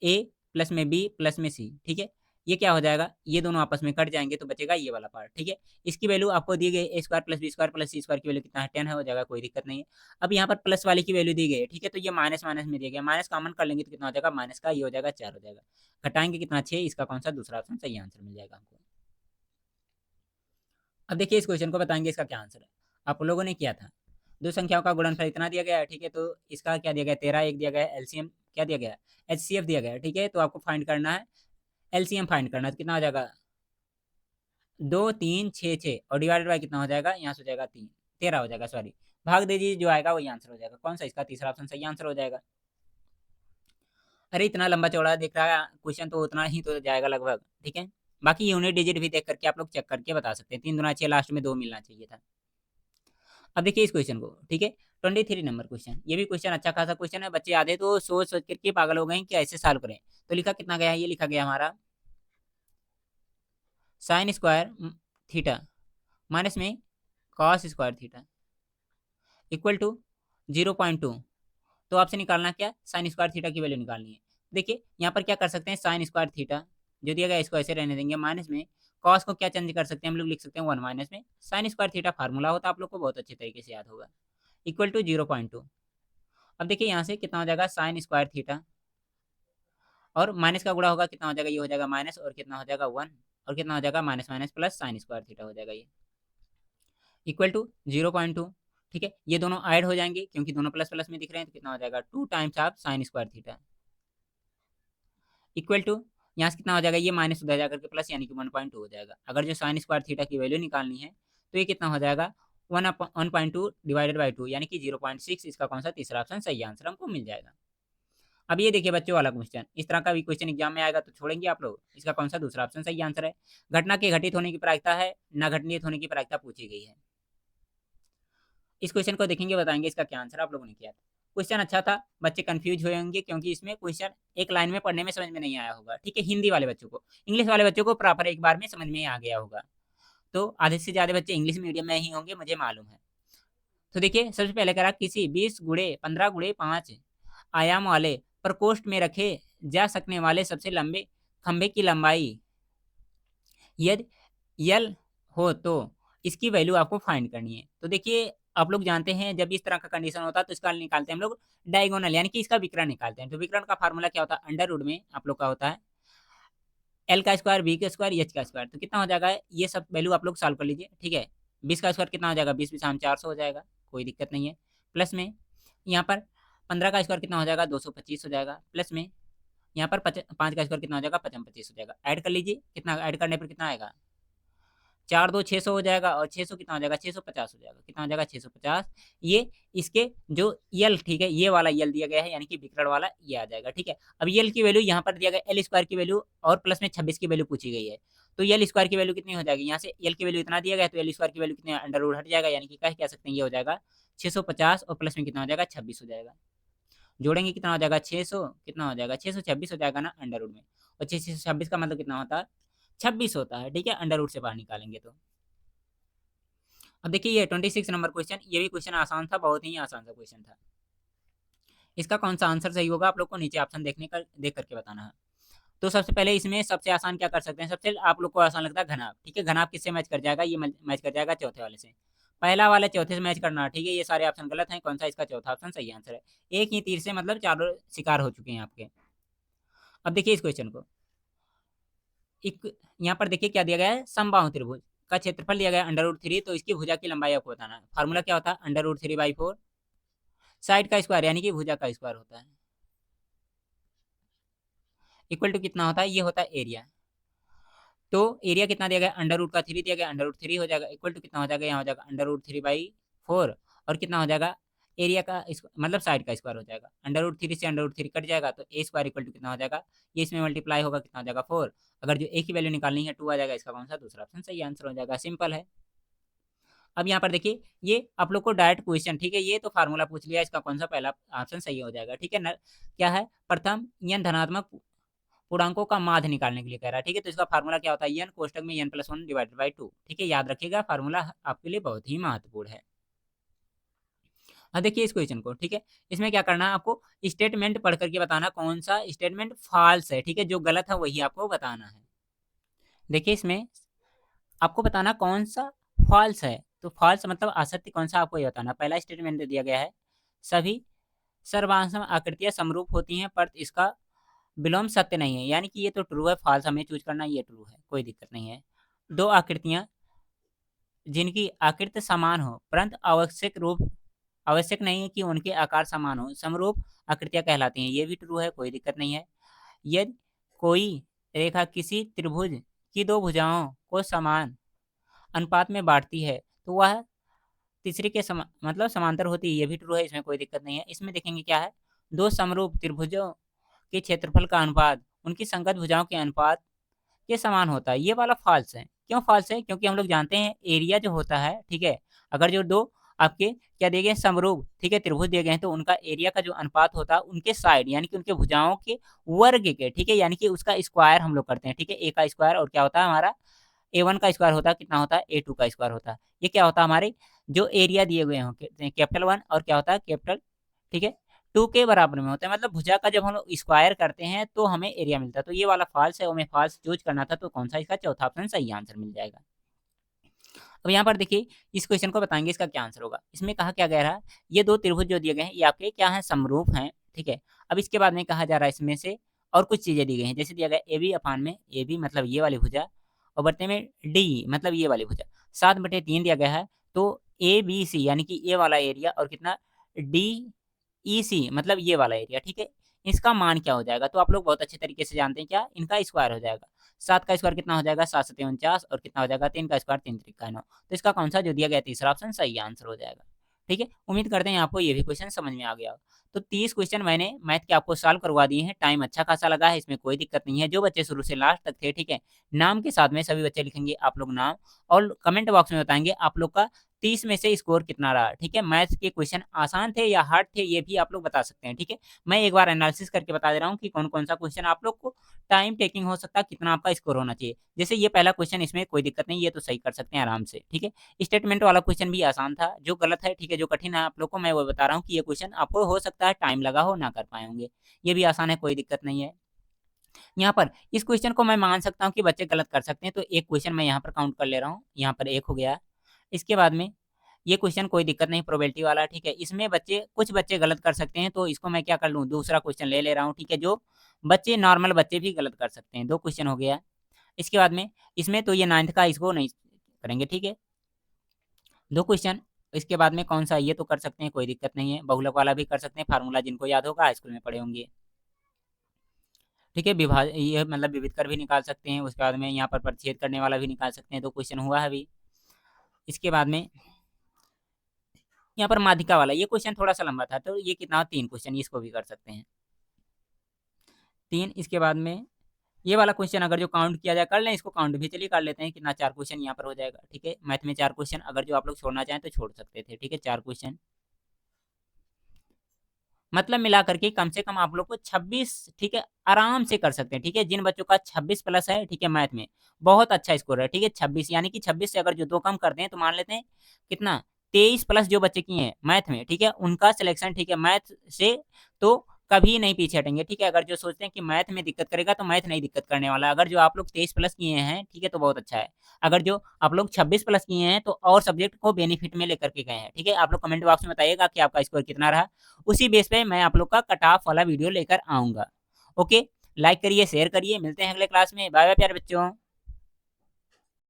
ए प्लस में बी प्लस में सी। ठीक है, ये क्या हो जाएगा, ये दोनों आपस में कट जाएंगे तो बचेगा ये वाला पार्ट। ठीक है, इसकी वैल्यू आपको दी गई a square plus b square plus c square की वैल्यू कितना है 10 है, हो जाएगा, कोई दिक्कत नहीं है। अब यहाँ पर प्लस वाली की वैल्यू दी गई है। ठीक है, तो ये माइनस माइनस में दिया गया, माइनस कॉमन कर लेंगे तो कितना हो जाएगा, माइनस का ये हो जाएगा 4 हो जाएगा, घटाएंगे कितना 6, इसका कौन सा दूसरा ऑप्शन सही आंसर मिल जाएगा हमको। अब देखिए इस क्वेश्चन को बताएंगे इसका क्या आंसर है। आप लोगों ने किया था, दो संख्याओं का गुणनफल इतना दिया गया है। ठीक है, तो इसका क्या दिया गया 13, एक दिया गया है एलसीएम क्या दिया गया है एचसीएफ दिया गया है। ठीक है, तो आपको फाइंड करना है एलसीएम फाइंड करना है, तो कितना हो जाएगा 2 3 6 6, और डिवाइडेड बाय कितना हो जाएगा, यहाँ से हो जाएगा 13 हो जाएगा, सॉरी भाग दीजिए, जो आएगा वही आंसर हो जाएगा। कौन सा, इसका तीसरा ऑप्शन सही आंसर हो जाएगा। अरे इतना लंबा चौड़ा दिख रहा है क्वेश्चन तो उतना ही तो जाएगा लगभग। ठीक है, बाकी यूनिट डिजिट भी देख करके आप लोग चेक करके बता सकते हैं, 3 दूना 6 लास्ट में 2 मिलना चाहिए था। अब देखिए इस क्वेश्चन को। ठीक है, 23 नंबर क्वेश्चन, ये भी क्वेश्चन अच्छा खासा क्वेश्चन है, बच्चे आधे तो सोच सोच करके पागल हो गए कि ऐसे सॉल्व करें। तो लिखा कितना गया है, ये लिखा गया हमारा साइन स्क्वायर थीटा माइनस में cos square theta equal to 0.2। तो आपसे निकालना क्या, साइन स्क्वायर थीटा की वैल्यू निकालनी है। देखिए यहाँ पर क्या कर सकते हैं, साइन स्क्वायर थीटा जो दिया गया इसको ऐसे रहने देंगे, माइनस में कॉस को क्या चेंज कर सकते हैं हम लोग, लिख सकते हैं 1 माइनस में साइन स्क्वायर थीटा, फार्मूला होता है आप लोग को बहुत अच्छे तरीके से याद होगा, इक्वल टू 0.2। अब देखिए यहाँ से कितना हो जाएगा साइन स्क्वायर थीटा, और माइनस का गुणा होगा कितना हो जाएगा, ये हो जाएगा माइनस, और कितना हो जाएगा 1, और कितना हो जाएगा minus minus plus sign square theta हो जाएगा, ये इक्वल टू 0.2। ठीक है, ये दोनों ऐड हो जाएंगे क्योंकि दोनों प्लस प्लस में दिख रहे हैं, तो कितना हो जाएगा 2 times of sine square theta equal to, यहाँ से कितना हो जाएगा, ये माइनस उधर जाकर के प्लस यानी कि 1.2 हो जाएगा। अगर जो साइन स्क्वायर थीटा की वैल्यू निकालनी है तो ये कितना हो जाएगा 1/2 डिवाइडेड बाई 2 यानी कि 0.6, इसका कौन सा तीसरा ऑप्शन सही आंसर हमको मिल जाएगा। अब ये देखिए बच्चों वाला क्वेश्चन, इस तरह का भी क्वेश्चन एग्जाम में आएगा तो छोड़ेंगे आप लोग, इसका कौन सा दूसरा ऑप्शन सही आंसर है। घटना के घटित होने की प्रायिकता है, न घटित होने की प्रायिकता पूछी गई है। इस क्वेश्चन को देखेंगे, बताएंगे इसका क्या आंसर आप लोगों ने किया था। क्वेश्चन अच्छा था, बच्चे कंफ्यूज हुए होंगे क्योंकि इसमें क्वेश्चन एक लाइन में पढ़ने में समझ में नहीं आया होगा। ठीक है, हिंदी वाले बच्चों को, इंग्लिश वाले बच्चों को प्रॉपर एक बार में समझ में आ गया होगा, तो आधे से ज्यादा बच्चे इंग्लिश मीडियम में ही होंगे, मुझे मालूम है। तो देखिए सबसे पहले करा, किसी 20 × 15 × 5 आयाम वाले प्रकोष्ठ में रखे जा सकने वाले सबसे लंबे खंभे की लंबाई यदि यल हो तो इसकी वैल्यू आपको फाइंड करनी है। तो देखिए आप लोग जानते हैं जब इस तरह का कंडीशन होता है तो इसका निकालते हैं हम लोग डायगोनल, यानी कि इसका विकर्ण निकालते हैं। तो विकर्ण का फार्मूला क्या होता है, अंडर रूट में आप लोग का होता है एल का स्क्वायर, बी का स्क्वायर, एच का स्क्वायर। तो कितना हो जाएगा, ये सब वैल्यू आप लोग सॉल्व कर लीजिए। ठीक है, 20 का स्क्वायर कितना हो जाएगा, 20 20 400 हो जाएगा, कोई दिक्कत नहीं है। प्लस में यहाँ पर 15 का स्क्वायर कितना हो जाएगा 225 हो जाएगा, प्लस में यहाँ पर 5 का स्क्वायर कितना हो जाएगा 55 25 हो जाएगा। ऐड कर लीजिए, कितना ऐड करने पर कितना आएगा 4 2 600 हो जाएगा और 600 कितना हो जाएगा 650 हो जाएगा, कितना हो जाएगा 650। ये इसके जो यल, ठीक है, ये वाला यल दिया गया है यानी कि विकर्ण वाला ये आ जाएगा, ठीक है। अब यल की वैल्यू यहाँ पर दिया गया एल स्क्वायर की वैल्यू और प्लस में 26 की वैल्यू पूछी गई है। तो यल स्क्वायर की वैल्यू कितनी हो जाएगी, यहाँ से यल की वैल्यू इतना दिया गया है तो यल स्क्वायर की वैल्यू कितनी अंडर रूट हट जाएगा, यानी कि कह सकते हैं ये हो जाएगा 650 और प्लस में कितना हो जाएगा 26 हो जाएगा। जोड़ेंगे कितना हो जाएगा 600, कितना हो जाएगा 626 हो जाएगा ना अंडर रूट में, और 626 का मतलब कितना होता है 26 होता है, ठीक है, अंडर रूट से बाहर निकालेंगे तो। अब देखिए ये 26 नंबर क्वेश्चन, ये भी क्वेश्चन आसान था, बहुत ही आसान सा क्वेश्चन था। इसका कौन सा आंसर सही होगा आप लोग को नीचे ऑप्शन देख करके बताना है। तो सबसे पहले इसमें सबसे आसान क्या कर सकते हैं, सबसे आप लोग को आसान लगता है घनाभ, ठीक है। घनाभ किससे मैच कर जाएगा, ये मैच कर जाएगा चौथे वाले से, पहला वाला चौथे से मैच करना, ठीक है। ये सारे ऑप्शन गलत हैं, कौन सा इसका चौथा ऑप्शन सही आंसर है। एक ही तीर से मतलब चारों शिकार हो चुके हैं आपके। अब देखिए इस क्वेश्चन को, एक यहाँ पर देखिए क्या दिया गया है, समबाहु त्रिभुज का क्षेत्रफल दिया गया है अंडर रूट 3, तो इसकी भुजा की लंबाई आपको बताना है। फार्मूला क्या होता है, अंडर रूट 3/4 साइड का स्क्वायर यानी कि भुजा का स्क्वायर होता है, इक्वल टू कितना होता है, ये होता है एरिया। तो एरिया कितना दिया गया, अंडर रूट 3 दिया गया, अंडर रूट 3 हो जाएगा, इक्वल टू कितना हो जाएगा, यहाँ हो जाएगा अंडर रूट 3/4 और कितना हो जाएगा एरिया का मतलब साइड का स्क्वायर हो जाएगा। अंडर रूट 3 से अंडर रूट 3 कट जाएगा तो ए स्क्वायर इक्वल टू कितना हो जाएगा, ये इसमें मल्टीप्लाई होगा, कितना हो जाएगा 4। अगर जो ए की वैल्यू निकालनी है 2 आ जाएगा, इसका कौन सा दूसरा ऑप्शन सही आंसर हो जाएगा, सिंपल है। अब यहाँ पर देखिए ये आप लोग को डायरेक्ट क्वेश्चन, ठीक है, ये तो फार्मूला पूछ लिया, इसका कौन सा पहला ऑप्शन सही हो जाएगा, ठीक है न, क्या है प्रथम यन धनात्मक पूर्णांकों का माध्य निकालने के लिए कह रहा है, ठीक है। तो इसका फार्मूला क्या होता है, एन कोष्टक में n+1/2, ठीक है, याद रखिएगा फार्मूला आपके लिए बहुत ही महत्वपूर्ण है। अब देखिए इस क्वेश्चन को, ठीक है, इसमें क्या करना है आपको, स्टेटमेंट पढ़ करके बताना कौन सा स्टेटमेंट फॉल्स है, ठीक है, जो गलत है वही आपको बताना है। देखिए इसमें आपको बताना कौन सा फॉल्स है, तो फॉल्स मतलब असत्य कौन सा आपको ये बताना। पहला स्टेटमेंट दे दिया गया है, सभी सर्वांसम आकृतियां समरूप होती हैं पर इसका विलोम सत्य नहीं है, यानी कि ये तो ट्रू है, फॉल्स हमें चूज करना, ये ट्रू है, कोई दिक्कत नहीं है। दो आकृतियां जिनकी आकृति समान हो परंतु आवश्यक नहीं है कि उनके आकार समान हो, समरूप आकृतियां कहलाती हैं, ये भी ट्रू है, कोई दिक्कत नहीं है। यदि कोई रेखा किसी त्रिभुज की दो भुजाओं को समान अनुपात में बांटती है तो वह तीसरे के मतलब समांतर होती है, ये भी ट्रू है, इसमें कोई दिक्कत नहीं है। इसमें देखेंगे क्या है, दो समरूप त्रिभुजों के क्षेत्रफल का अनुपात उनकी संगत भुजाओं के अनुपात के समान होता है, ये वाला फॉल्स है। क्यों फॉल्स है, क्योंकि हम लोग जानते हैं एरिया जो होता है, ठीक है, अगर जो दो आपके क्या दिए गए समरूप, ठीक है, त्रिभुज दिए गए हैं तो उनका एरिया का जो अनुपात होता है उनके साइड यानी कि उनके भुजाओं के वर्ग के, ठीक है, यानी कि उसका स्क्वायर हम लोग करते हैं, ठीक है, ए का स्क्वायर और क्या होता है हमारा A1 का स्क्वायर होता है, कितना होता है A2 का स्क्वायर होता है। ये क्या होता है हमारे जो एरिया दिए हुए हैं कैपिटल 1 और क्या होता है कैपिटल, ठीक है, 2 के बराबर में होता है, मतलब भुजा का जब हम लोग स्क्वायर करते हैं तो हमें एरिया मिलता है। तो ये वाला फॉल्स है, हमें फॉल्स चूज करना था, तो कौन सा इसका चौथा ऑप्शन सही आंसर मिल जाएगा। अब यहाँ पर देखिए इस क्वेश्चन को बताएंगे इसका क्या आंसर होगा। इसमें कहा क्या गया रहा, ये दो त्रिभुज जो दिए गए हैं ये आपके क्या है समरूप हैं, ठीक है। अब इसके बाद में कहा जा रहा है इसमें से और कुछ चीजें दी गई हैं, जैसे दिया गया ए बी अपान में ए बी मतलब ये वाली भुजा और बर्ते में डी मतलब ये वाली भुजा 7/3 दिया गया है। तो ए बी सी यानी कि ये वाला एरिया और कितना डी ई सी मतलब ये वाला एरिया, ठीक है, इसका मान क्या हो जाएगा, तो आप लोग बहुत अच्छे तरीके से जानते हैं क्या, इनका स्क्वायर हो जाएगा। 7 का स्क्वायर कितना हो जाएगा 7×7 = 49 और कितना हो जाएगा 3 का स्क्वायर 3×3 = 9। तो इसका कौन सा जो दिया गया तीसरा ऑप्शन सही आंसर हो जाएगा, ठीक है। उम्मीद करते हैं आपको ये भी क्वेश्चन समझ में आ गया हो। तो 30 क्वेश्चन मैंने मैथ के आपको सॉल्व करवा दिए हैं, टाइम अच्छा खासा लगा है, इसमें कोई दिक्कत नहीं है। जो बच्चे शुरू से लास्ट तक थे, ठीक है, नाम के साथ में सभी बच्चे लिखेंगे आप लोग नाम और कमेंट बॉक्स में बताएंगे आप लोग का 30 में से स्कोर कितना रहा, ठीक है। मैथ्स के क्वेश्चन आसान थे या हार्ड थे ये भी आप लोग बता सकते हैं, ठीक है। मैं एक बार एनालिसिस करके बता दे रहा हूँ कि कौन कौन सा क्वेश्चन आप लोग को टाइम टेकिंग हो सकता है, कितना आपका स्कोर होना चाहिए। जैसे ये पहला क्वेश्चन, इसमें कोई दिक्कत नहीं, ये तो सही कर सकते हैं आराम से, ठीक है। स्टेटमेंट वाला क्वेश्चन भी आसान था, जो गलत है, ठीक है, जो कठिन है आप लोग को मैं वो बता रहा हूँ कि ये क्वेश्चन आपको हो सकता है टाइम लगा हो ना कर पाए होंगे, ये भी आसान है, कोई दिक्कत नहीं है। यहाँ पर इस क्वेश्चन को मैं मान सकता हूँ कि बच्चे गलत कर सकते हैं, तो एक क्वेश्चन मैं यहाँ पर काउंट कर ले रहा हूँ, यहाँ पर एक हो गया। इसके बाद में ये क्वेश्चन कोई दिक्कत नहीं प्रोबेबिलिटी वाला, ठीक है, इसमें बच्चे कुछ बच्चे गलत कर सकते हैं, तो इसको मैं क्या कर लूँ दूसरा क्वेश्चन ले रहा हूँ, ठीक है, जो बच्चे नॉर्मल बच्चे भी गलत कर सकते हैं। 2 क्वेश्चन हो गया। इसके बाद में इसमें तो ये 9th का इसको नहीं करेंगे, ठीक है, 2 क्वेश्चन। इसके बाद में कौन सा ये तो कर सकते हैं, कोई दिक्कत नहीं है, बहुलक वाला भी कर सकते हैं, फार्मूला जिनको याद होगा स्कूल में पढ़े होंगे, ठीक है, विभाज ये मतलब विविध कर भी निकाल सकते हैं, उसके बाद में यहाँ पर प्रतिच्छेद करने वाला भी निकाल सकते हैं, तो क्वेश्चन हुआ है अभी। इसके बाद में यहाँ पर माध्यिका वाला, ये क्वेश्चन थोड़ा सा लंबा था, तो ये कितना 3 क्वेश्चन, इसको भी कर सकते हैं 3। इसके बाद में ये वाला क्वेश्चन अगर जो काउंट किया जाए, कर लें इसको काउंट भी, चलिए कर लेते हैं, कितना 4 क्वेश्चन यहाँ पर हो जाएगा। ठीक है, मैथ में 4 क्वेश्चन, अगर जो आप लोग छोड़ना चाहें तो छोड़ सकते थे। ठीक है, 4 क्वेश्चन मतलब मिला करके कम से कम आप लोग को 26, ठीक है, आराम से कर सकते हैं। ठीक है, जिन बच्चों का 26 प्लस है, ठीक है, मैथ में बहुत अच्छा स्कोर है। ठीक है, 26 यानी कि 26 से अगर जो 2 कम करते हैं तो मान लेते हैं कितना 23 प्लस जो बच्चे किए हैं मैथ में, ठीक है, उनका सिलेक्शन, ठीक है, मैथ से तो कभी नहीं पीछे हटेंगे। ठीक है, अगर जो सोचते हैं कि मैथ में दिक्कत करेगा तो मैथ नहीं दिक्कत करने वाला। अगर जो आप लोग 23 प्लस किए हैं, ठीक है, तो बहुत अच्छा है। अगर जो आप लोग 26 प्लस किए हैं तो और सब्जेक्ट को बेनिफिट में लेकर के गए हैं। ठीक है, आप लोग कमेंट बॉक्स में बताइएगा कि आपका स्कोर कितना रहा, उसी बेस पे मैं आप लोग का कट ऑफ वाला वीडियो लेकर आऊंगा। ओके, लाइक करिए, शेयर करिए, मिलते हैं अगले क्लास में। बाय बाय प्यारे बच्चों।